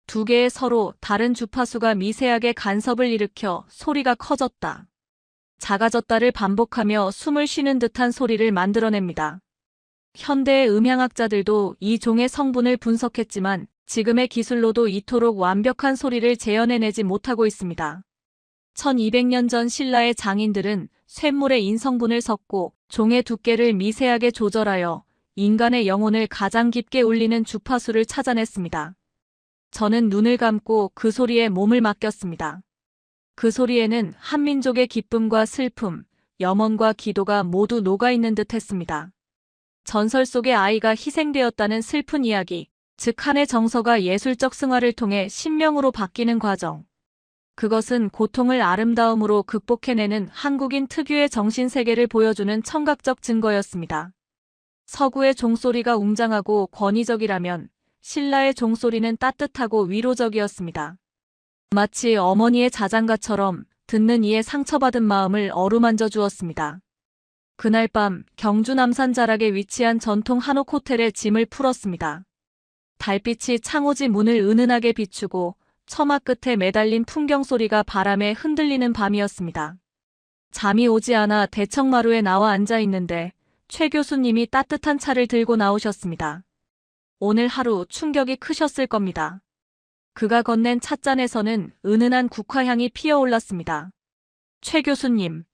두 개의 서로 다른 주파수가 미세하게 간섭을 일으켜 소리가 커졌다, 작아졌다를 반복하며 숨을 쉬는 듯한 소리를 만들어냅니다. 현대의 음향학자들도 이 종의 성분을 분석했지만 지금의 기술로도 이토록 완벽한 소리를 재현해내지 못하고 있습니다. 1200년 전 신라의 장인들은 쇳물의 인성분을 섞고 종의 두께를 미세하게 조절하여 인간의 영혼을 가장 깊게 울리는 주파수를 찾아냈습니다. 저는 눈을 감고 그 소리에 몸을 맡겼습니다. 그 소리에는 한민족의 기쁨과 슬픔, 염원과 기도가 모두 녹아있는 듯 했습니다. 전설 속의 아이가 희생되었다는 슬픈 이야기, 즉 한의 정서가 예술적 승화를 통해 신명으로 바뀌는 과정. 그것은 고통을 아름다움으로 극복해내는 한국인 특유의 정신세계를 보여주는 청각적 증거였습니다. 서구의 종소리가 웅장하고 권위적이라면 신라의 종소리는 따뜻하고 위로적이었습니다. 마치 어머니의 자장가처럼 듣는 이의 상처받은 마음을 어루만져 주었습니다. 그날 밤 경주 남산 자락에 위치한 전통 한옥 호텔에 짐을 풀었습니다. 달빛이 창호지 문을 은은하게 비추고 처마 끝에 매달린 풍경 소리가 바람에 흔들리는 밤이었습니다. 잠이 오지 않아 대청마루에 나와 앉아 있는데 최 교수님이 따뜻한 차를 들고 나오셨습니다. 오늘 하루 충격이 크셨을 겁니다. 그가 건넨 찻잔에서는 은은한 국화향이 피어올랐습니다. 최 교수님.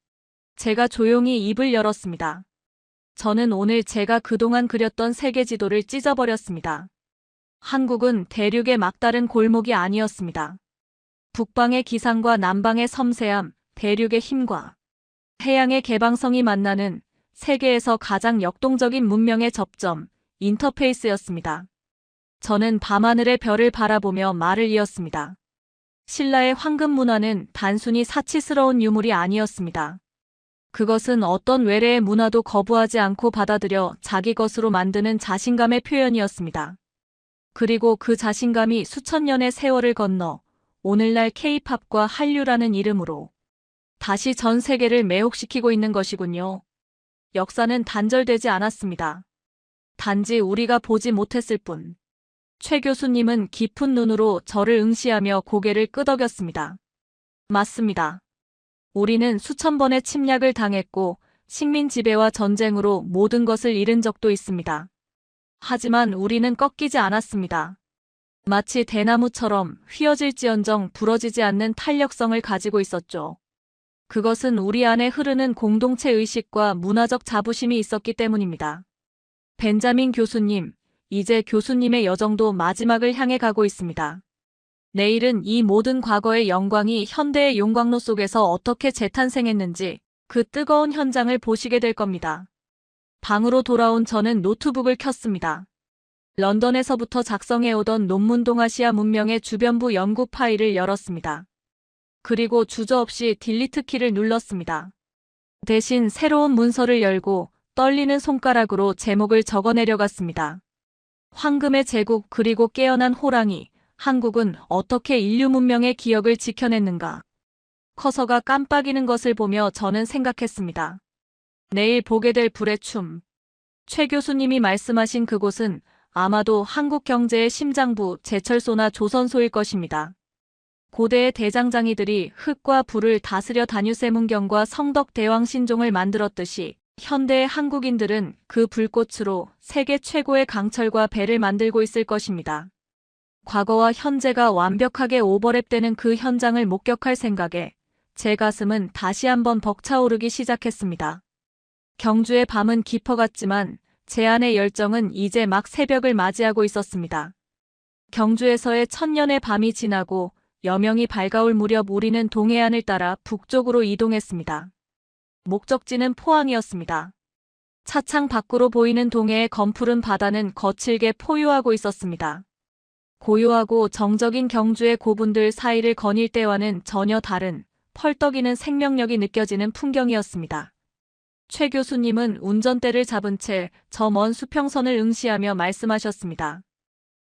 제가 조용히 입을 열었습니다. 저는 오늘 제가 그동안 그렸던 세계 지도를 찢어버렸습니다. 한국은 대륙의 막다른 골목이 아니었습니다. 북방의 기상과 남방의 섬세함, 대륙의 힘과 해양의 개방성이 만나는 세계에서 가장 역동적인 문명의 접점, 인터페이스였습니다. 저는 밤하늘의 별을 바라보며 말을 이었습니다. 신라의 황금 문화는 단순히 사치스러운 유물이 아니었습니다. 그것은 어떤 외래의 문화도 거부하지 않고 받아들여 자기 것으로 만드는 자신감의 표현이었습니다. 그리고 그 자신감이 수천 년의 세월을 건너 오늘날 K-팝과 한류라는 이름으로 다시 전 세계를 매혹시키고 있는 것이군요. 역사는 단절되지 않았습니다. 단지 우리가 보지 못했을 뿐. 최 교수님은 깊은 눈으로 저를 응시하며 고개를 끄덕였습니다. 맞습니다. 우리는 수천 번의 침략을 당했고 식민 지배와 전쟁으로 모든 것을 잃은 적도 있습니다. 하지만 우리는 꺾이지 않았습니다. 마치 대나무처럼 휘어질지언정 부러지지 않는 탄력성을 가지고 있었죠. 그것은 우리 안에 흐르는 공동체 의식과 문화적 자부심이 있었기 때문입니다. 벤자민 교수님, 이제 교수님의 여정도 마지막을 향해 가고 있습니다. 내일은 이 모든 과거의 영광이 현대의 용광로 속에서 어떻게 재탄생했는지 그 뜨거운 현장을 보시게 될 겁니다. 방으로 돌아온 저는 노트북을 켰습니다. 런던에서부터 작성해오던 논문 동아시아 문명의 주변부 연구 파일을 열었습니다. 그리고 주저없이 딜리트 키를 눌렀습니다. 대신 새로운 문서를 열고 떨리는 손가락으로 제목을 적어내려갔습니다. 황금의 제국 그리고 깨어난 호랑이, 한국은 어떻게 인류 문명의 기억을 지켜냈는가. 커서가 깜빡이는 것을 보며 저는 생각했습니다. 내일 보게 될 불의 춤. 최 교수님이 말씀하신 그곳은 아마도 한국 경제의 심장부 제철소나 조선소일 것입니다. 고대의 대장장이들이 흙과 불을 다스려 다뉴세문경과 성덕대왕 신종을 만들었듯이 현대의 한국인들은 그 불꽃으로 세계 최고의 강철과 배를 만들고 있을 것입니다. 과거와 현재가 완벽하게 오버랩되는 그 현장을 목격할 생각에 제 가슴은 다시 한번 벅차오르기 시작했습니다. 경주의 밤은 깊어갔지만 제 안의 열정은 이제 막 새벽을 맞이하고 있었습니다. 경주에서의 천년의 밤이 지나고 여명이 밝아올 무렵 우리는 동해안을 따라 북쪽으로 이동했습니다. 목적지는 포항이었습니다. 차창 밖으로 보이는 동해의 검푸른 바다는 거칠게 포효하고 있었습니다. 고요하고 정적인 경주의 고분들 사이를 거닐 때와는 전혀 다른 펄떡이는 생명력이 느껴지는 풍경이었습니다. 최 교수님은 운전대를 잡은 채 저 먼 수평선을 응시하며 말씀하셨습니다.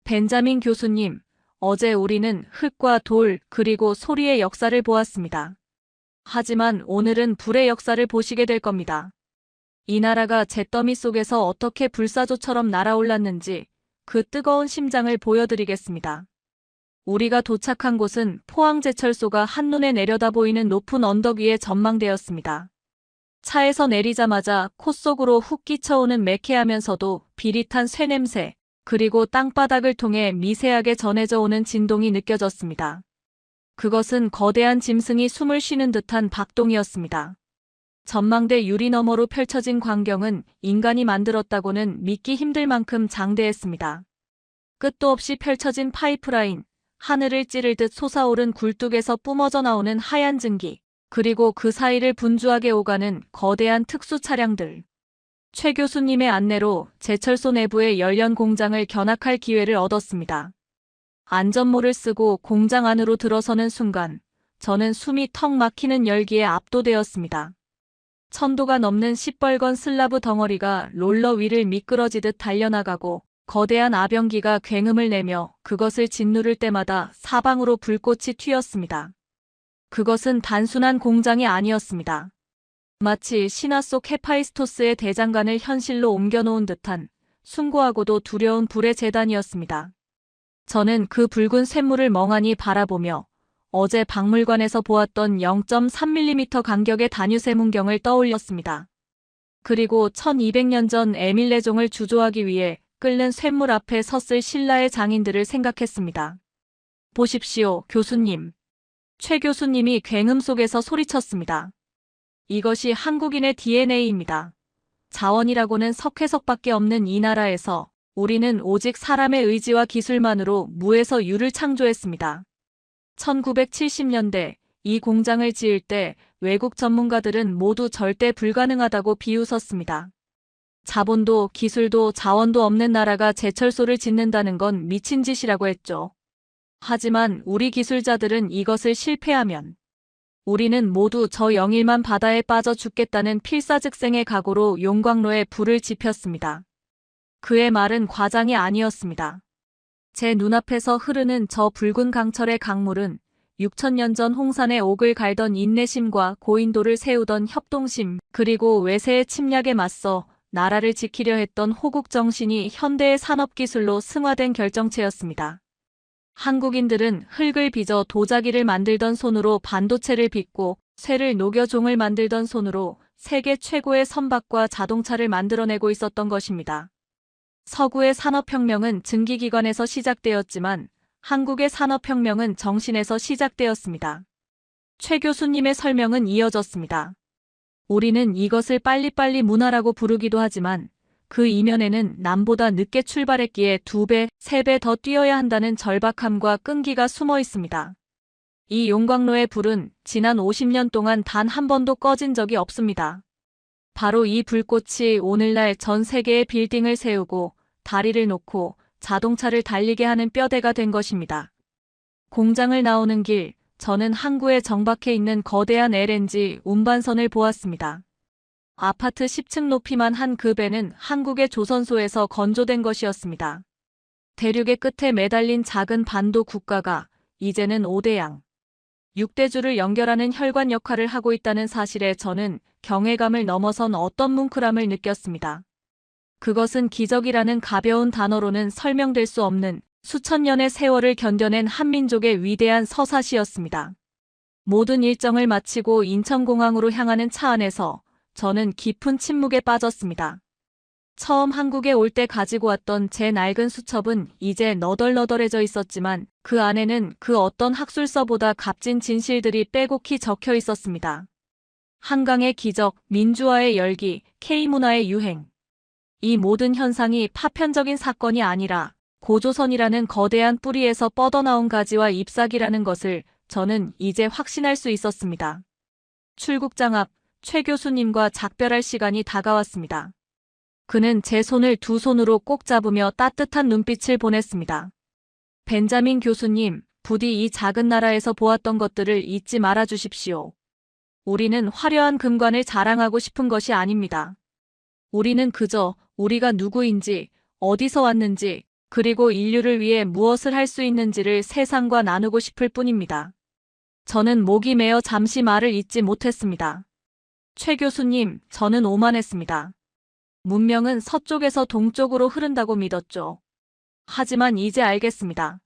벤자민 교수님, 어제 우리는 흙과 돌 그리고 소리의 역사를 보았습니다. 하지만 오늘은 불의 역사를 보시게 될 겁니다. 이 나라가 잿더미 속에서 어떻게 불사조처럼 날아올랐는지 그 뜨거운 심장을 보여드리겠습니다. 우리가 도착한 곳은 포항제철소가 한눈에 내려다 보이는 높은 언덕 위의 전망대였습니다. 차에서 내리자마자 코 속으로 훅 끼쳐오는 매캐하면서도 비릿한 쇠냄새, 그리고 땅바닥을 통해 미세하게 전해져 오는 진동이 느껴졌습니다. 그것은 거대한 짐승이 숨을 쉬는 듯한 박동이었습니다. 전망대 유리 너머로 펼쳐진 광경은 인간이 만들었다고는 믿기 힘들 만큼 장대했습니다. 끝도 없이 펼쳐진 파이프라인, 하늘을 찌르듯 솟아오른 굴뚝에서 뿜어져 나오는 하얀 증기, 그리고 그 사이를 분주하게 오가는 거대한 특수 차량들. 최 교수님의 안내로 제철소 내부의 열연 공장을 견학할 기회를 얻었습니다. 안전모를 쓰고 공장 안으로 들어서는 순간 저는 숨이 턱 막히는 열기에 압도되었습니다. 1000도가 넘는 시뻘건 슬라브 덩어리가 롤러 위를 미끄러지듯 달려나가고 거대한 아병기가 굉음을 내며 그것을 짓누를 때마다 사방으로 불꽃이 튀었습니다. 그것은 단순한 공장이 아니었습니다. 마치 신화 속 헤파이스토스의 대장간을 현실로 옮겨놓은 듯한 숭고하고도 두려운 불의 재단이었습니다. 저는 그 붉은 쇳물을 멍하니 바라보며 어제 박물관에서 보았던 0.3mm 간격의 단유세 문경을 떠올렸습니다. 그리고 1200년 전 에밀레종을 주조하기 위해 끓는 쇳물 앞에 섰을 신라의 장인들을 생각했습니다. 보십시오, 교수님. 최 교수님이 굉음 속에서 소리쳤습니다. 이것이 한국인의 DNA입니다. 자원이라고는 석회석밖에 없는 이 나라에서 우리는 오직 사람의 의지와 기술만으로 무에서 유를 창조했습니다. 1970년대 이 공장을 지을 때 외국 전문가들은 모두 절대 불가능하다고 비웃었습니다. 자본도 기술도 자원도 없는 나라가 제철소를 짓는다는 건 미친 짓이라고 했죠. 하지만 우리 기술자들은 이것을 실패하면 우리는 모두 저 영일만 바다에 빠져 죽겠다는 필사즉생의 각오로 용광로에 불을 지폈습니다. 그의 말은 과장이 아니었습니다. 제 눈앞에서 흐르는 저 붉은 강철의 강물은 6000년 전 홍산에 옥을 갈던 인내심과 고인도를 세우던 협동심, 그리고 외세의 침략에 맞서 나라를 지키려 했던 호국 정신이 현대의 산업기술로 승화된 결정체였습니다. 한국인들은 흙을 빚어 도자기를 만들던 손으로 반도체를 빚고 쇠를 녹여 종을 만들던 손으로 세계 최고의 선박과 자동차를 만들어내고 있었던 것입니다. 서구의 산업혁명은 증기기관에서 시작되었지만 한국의 산업혁명은 정신에서 시작되었습니다. 최 교수님의 설명은 이어졌습니다. 우리는 이것을 빨리빨리 문화라고 부르기도 하지만 그 이면에는 남보다 늦게 출발했기에 2배, 3배 더 뛰어야 한다는 절박함과 끈기가 숨어 있습니다. 이 용광로의 불은 지난 50년 동안 단 한 번도 꺼진 적이 없습니다. 바로 이 불꽃이 오늘날 전 세계의 빌딩을 세우고 다리를 놓고 자동차를 달리게 하는 뼈대가 된 것입니다. 공장을 나오는 길, 저는 항구에 정박해 있는 거대한 LNG 운반선을 보았습니다. 아파트 10층 높이만 한 그 배는 한국의 조선소에서 건조된 것이었습니다. 대륙의 끝에 매달린 작은 반도 국가가 이제는 5대양, 6대주를 연결하는 혈관 역할을 하고 있다는 사실에 저는 경외감을 넘어선 어떤 뭉클함을 느꼈습니다. 그것은 기적이라는 가벼운 단어로는 설명될 수 없는 수천 년의 세월을 견뎌낸 한민족의 위대한 서사시였습니다. 모든 일정을 마치고 인천공항으로 향하는 차 안에서 저는 깊은 침묵에 빠졌습니다. 처음 한국에 올 때 가지고 왔던 제 낡은 수첩은 이제 너덜너덜해져 있었지만 그 안에는 그 어떤 학술서보다 값진 진실들이 빼곡히 적혀 있었습니다. 한강의 기적, 민주화의 열기, K문화의 유행. 이 모든 현상이 파편적인 사건이 아니라 고조선이라는 거대한 뿌리에서 뻗어나온 가지와 잎사귀라는 것을 저는 이제 확신할 수 있었습니다. 출국장 앞 최 교수님과 작별할 시간이 다가왔습니다. 그는 제 손을 두 손으로 꼭 잡으며 따뜻한 눈빛을 보냈습니다. 벤자민 교수님, 부디 이 작은 나라에서 보았던 것들을 잊지 말아 주십시오. 우리는 화려한 금관을 자랑하고 싶은 것이 아닙니다. 우리는 그저 우리가 누구인지, 어디서 왔는지, 그리고 인류를 위해 무엇을 할 수 있는지를 세상과 나누고 싶을 뿐입니다. 저는 목이 메어 잠시 말을 잇지 못했습니다. 최 교수님, 저는 오만했습니다. 문명은 서쪽에서 동쪽으로 흐른다고 믿었죠. 하지만 이제 알겠습니다.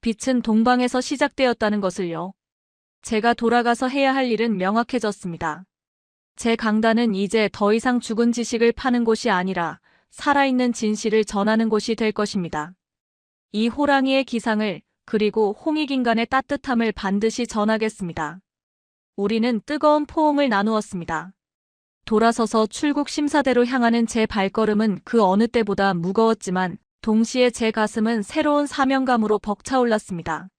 빛은 동방에서 시작되었다는 것을요. 제가 돌아가서 해야 할 일은 명확해졌습니다. 제 강단은 이제 더 이상 죽은 지식을 파는 곳이 아니라 살아있는 진실을 전하는 곳이 될 것입니다. 이 호랑이의 기상을 그리고 홍익인간의 따뜻함을 반드시 전하겠습니다. 우리는 뜨거운 포옹을 나누었습니다. 돌아서서 출국 심사대로 향하는 제 발걸음은 그 어느 때보다 무거웠지만 동시에 제 가슴은 새로운 사명감으로 벅차올랐습니다.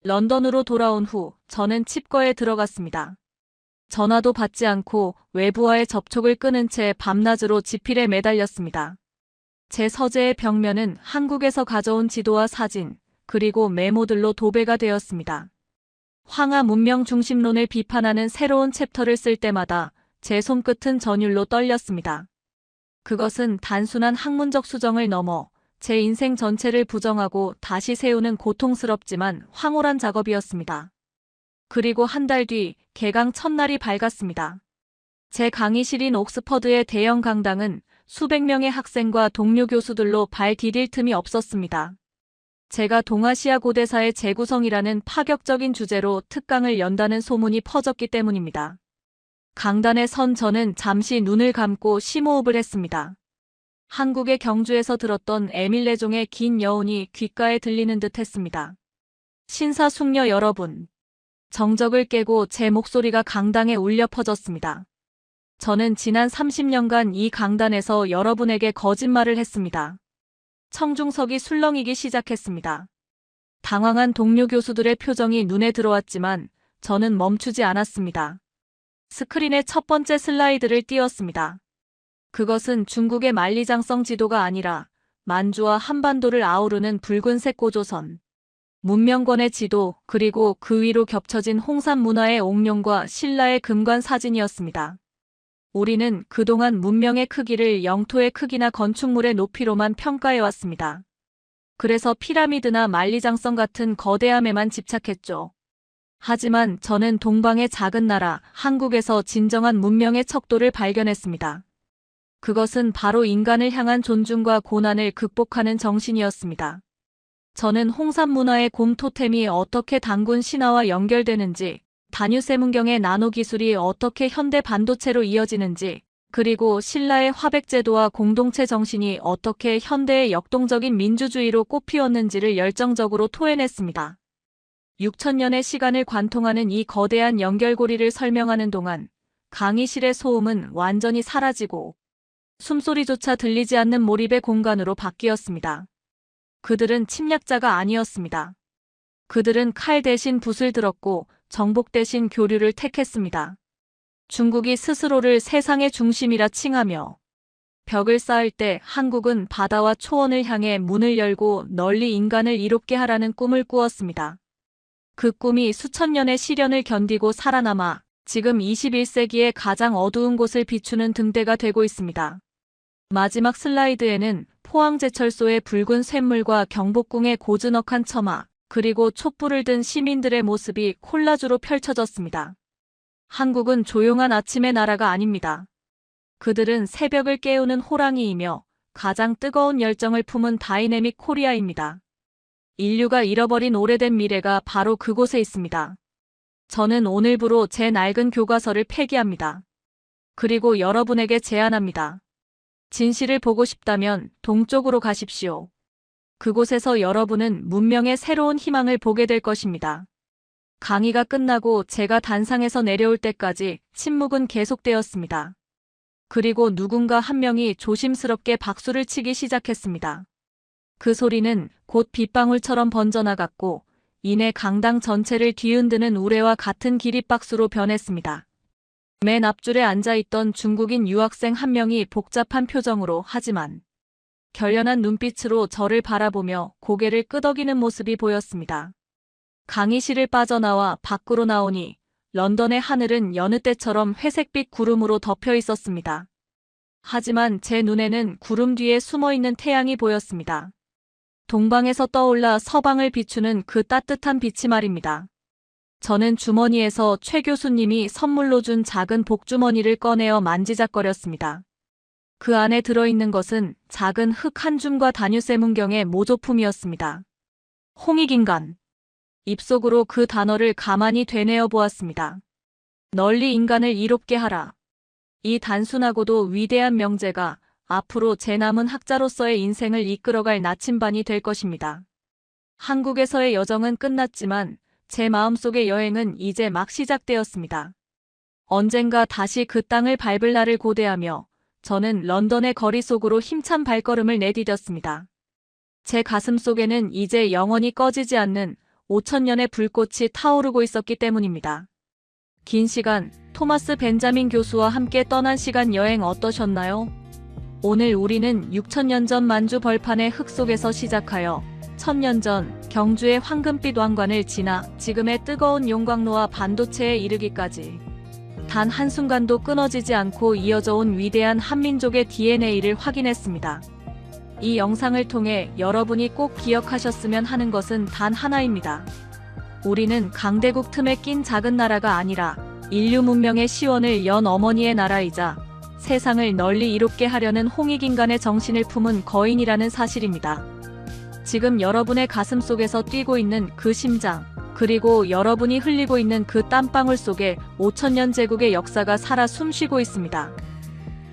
런던으로 돌아온 후 저는 칩거에 들어갔습니다. 전화도 받지 않고 외부와의 접촉을 끊은 채 밤낮으로 지필에 매달렸습니다. 제 서재의 벽면은 한국에서 가져온 지도와 사진, 그리고 메모들로 도배가 되었습니다. 황하 문명 중심론을 비판하는 새로운 챕터를 쓸 때마다 제 손끝은 전율로 떨렸습니다. 그것은 단순한 학문적 수정을 넘어 제 인생 전체를 부정하고 다시 세우는 고통스럽지만 황홀한 작업이었습니다. 그리고 한 달 뒤 개강 첫날이 밝았습니다. 제 강의실인 옥스퍼드의 대형 강당은 수백 명의 학생과 동료 교수들로 발 디딜 틈이 없었습니다. 제가 동아시아 고대사의 재구성이라는 파격적인 주제로 특강을 연다는 소문이 퍼졌기 때문입니다. 강단에 선 저는 잠시 눈을 감고 심호흡을 했습니다. 한국의 경주에서 들었던 에밀레종의 긴 여운이 귓가에 들리는 듯 했습니다. 신사숙녀 여러분. 정적을 깨고 제 목소리가 강당에 울려 퍼졌습니다. 저는 지난 30년간 이 강단에서 여러분에게 거짓말을 했습니다. 청중석이 술렁이기 시작했습니다. 당황한 동료 교수들의 표정이 눈에 들어왔지만 저는 멈추지 않았습니다. 스크린에 첫 번째 슬라이드를 띄웠습니다. 그것은 중국의 만리장성 지도가 아니라 만주와 한반도를 아우르는 붉은색 고조선. 문명권의 지도, 그리고 그 위로 겹쳐진 홍산 문화의 옥룡과 신라의 금관 사진이었습니다. 우리는 그동안 문명의 크기를 영토의 크기나 건축물의 높이로만 평가해왔습니다. 그래서 피라미드나 만리장성 같은 거대함에만 집착했죠. 하지만 저는 동방의 작은 나라, 한국에서 진정한 문명의 척도를 발견했습니다. 그것은 바로 인간을 향한 존중과 고난을 극복하는 정신이었습니다. 저는 홍산 문화의 곰 토템이 어떻게 단군 신화와 연결되는지, 다뉴세 문경의 나노 기술이 어떻게 현대 반도체로 이어지는지, 그리고 신라의 화백제도와 공동체 정신이 어떻게 현대의 역동적인 민주주의로 꽃피웠는지를 열정적으로 토해냈습니다. 6천년의 시간을 관통하는 이 거대한 연결고리를 설명하는 동안 강의실의 소음은 완전히 사라지고 숨소리조차 들리지 않는 몰입의 공간으로 바뀌었습니다. 그들은 침략자가 아니었습니다. 그들은 칼 대신 붓을 들었고 정복 대신 교류를 택했습니다. 중국이 스스로를 세상의 중심이라 칭하며 벽을 쌓을 때 한국은 바다와 초원을 향해 문을 열고 널리 인간을 이롭게 하라는 꿈을 꾸었습니다. 그 꿈이 수천 년의 시련을 견디고 살아남아 지금 21세기의 가장 어두운 곳을 비추는 등대가 되고 있습니다. 마지막 슬라이드에는 포항제철소의 붉은 쇳물과 경복궁의 고즈넉한 처마, 그리고 촛불을 든 시민들의 모습이 콜라주로 펼쳐졌습니다. 한국은 조용한 아침의 나라가 아닙니다. 그들은 새벽을 깨우는 호랑이이며 가장 뜨거운 열정을 품은 다이내믹 코리아입니다. 인류가 잃어버린 오래된 미래가 바로 그곳에 있습니다. 저는 오늘부로 제 낡은 교과서를 폐기합니다. 그리고 여러분에게 제안합니다. 진실을 보고 싶다면 동쪽으로 가십시오. 그곳에서 여러분은 문명의 새로운 희망을 보게 될 것입니다. 강의가 끝나고 제가 단상에서 내려올 때까지 침묵은 계속되었습니다. 그리고 누군가 한 명이 조심스럽게 박수를 치기 시작했습니다. 그 소리는 곧 빗방울처럼 번져나갔고 이내 강당 전체를 뒤흔드는 우레와 같은 기립박수로 변했습니다. 맨 앞줄에 앉아있던 중국인 유학생 한 명이 복잡한 표정으로 하지만 결연한 눈빛으로 저를 바라보며 고개를 끄덕이는 모습이 보였습니다. 강의실을 빠져나와 밖으로 나오니 런던의 하늘은 여느 때처럼 회색빛 구름으로 덮여 있었습니다. 하지만 제 눈에는 구름 뒤에 숨어있는 태양이 보였습니다. 동방에서 떠올라 서방을 비추는 그 따뜻한 빛이 말입니다. 저는 주머니에서 최 교수님이 선물로 준 작은 복주머니를 꺼내어 만지작거렸습니다. 그 안에 들어있는 것은 작은 흙 한 줌과 다뉴세 문경의 모조품이었습니다. 홍익인간. 입속으로 그 단어를 가만히 되뇌어 보았습니다. 널리 인간을 이롭게 하라. 이 단순하고도 위대한 명제가 앞으로 제 남은 학자로서의 인생을 이끌어갈 나침반이 될 것입니다. 한국에서의 여정은 끝났지만 제 마음속의 여행은 이제 막 시작되었습니다. 언젠가 다시 그 땅을 밟을 날을 고대하며 저는 런던의 거리 속으로 힘찬 발걸음을 내디뎠습니다. 제 가슴 속에는 이제 영원히 꺼지지 않는 5,000년의 불꽃이 타오르고 있었기 때문입니다. 긴 시간, 토마스 벤자민 교수와 함께 떠난 시간 여행 어떠셨나요? 오늘 우리는 6,000년 전 만주 벌판의 흙 속에서 시작하여 1,000년 전 경주의 황금빛 왕관을 지나 지금의 뜨거운 용광로와 반도체에 이르기까지 단 한순간도 끊어지지 않고 이어져 온 위대한 한민족의 DNA를 확인했습니다. 이 영상을 통해 여러분이 꼭 기억하셨으면 하는 것은 단 하나입니다. 우리는 강대국 틈에 낀 작은 나라가 아니라 인류 문명의 시원을 연 어머니의 나라이자 세상을 널리 이롭게 하려는 홍익인간의 정신을 품은 거인이라는 사실입니다. 지금 여러분의 가슴 속에서 뛰고 있는 그 심장, 그리고 여러분이 흘리고 있는 그 땀방울 속에 5,000년 제국의 역사가 살아 숨쉬고 있습니다.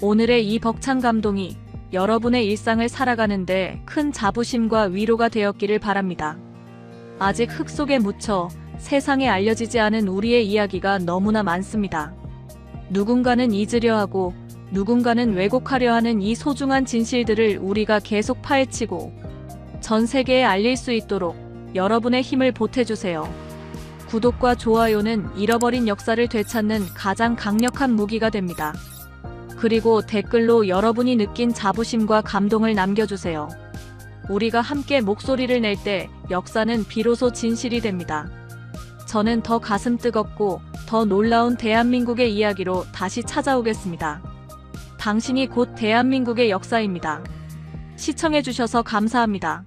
오늘의 이 벅찬 감동이 여러분의 일상을 살아가는데 큰 자부심과 위로가 되었기를 바랍니다. 아직 흙 속에 묻혀 세상에 알려지지 않은 우리의 이야기가 너무나 많습니다. 누군가는 잊으려 하고 누군가는 왜곡하려 하는 이 소중한 진실들을 우리가 계속 파헤치고 전 세계에 알릴 수 있도록 여러분의 힘을 보태주세요. 구독과 좋아요는 잃어버린 역사를 되찾는 가장 강력한 무기가 됩니다. 그리고 댓글로 여러분이 느낀 자부심과 감동을 남겨주세요. 우리가 함께 목소리를 낼 때 역사는 비로소 진실이 됩니다. 저는 더 가슴 뜨겁고 더 놀라운 대한민국의 이야기로 다시 찾아오겠습니다. 당신이 곧 대한민국의 역사입니다. 시청해주셔서 감사합니다.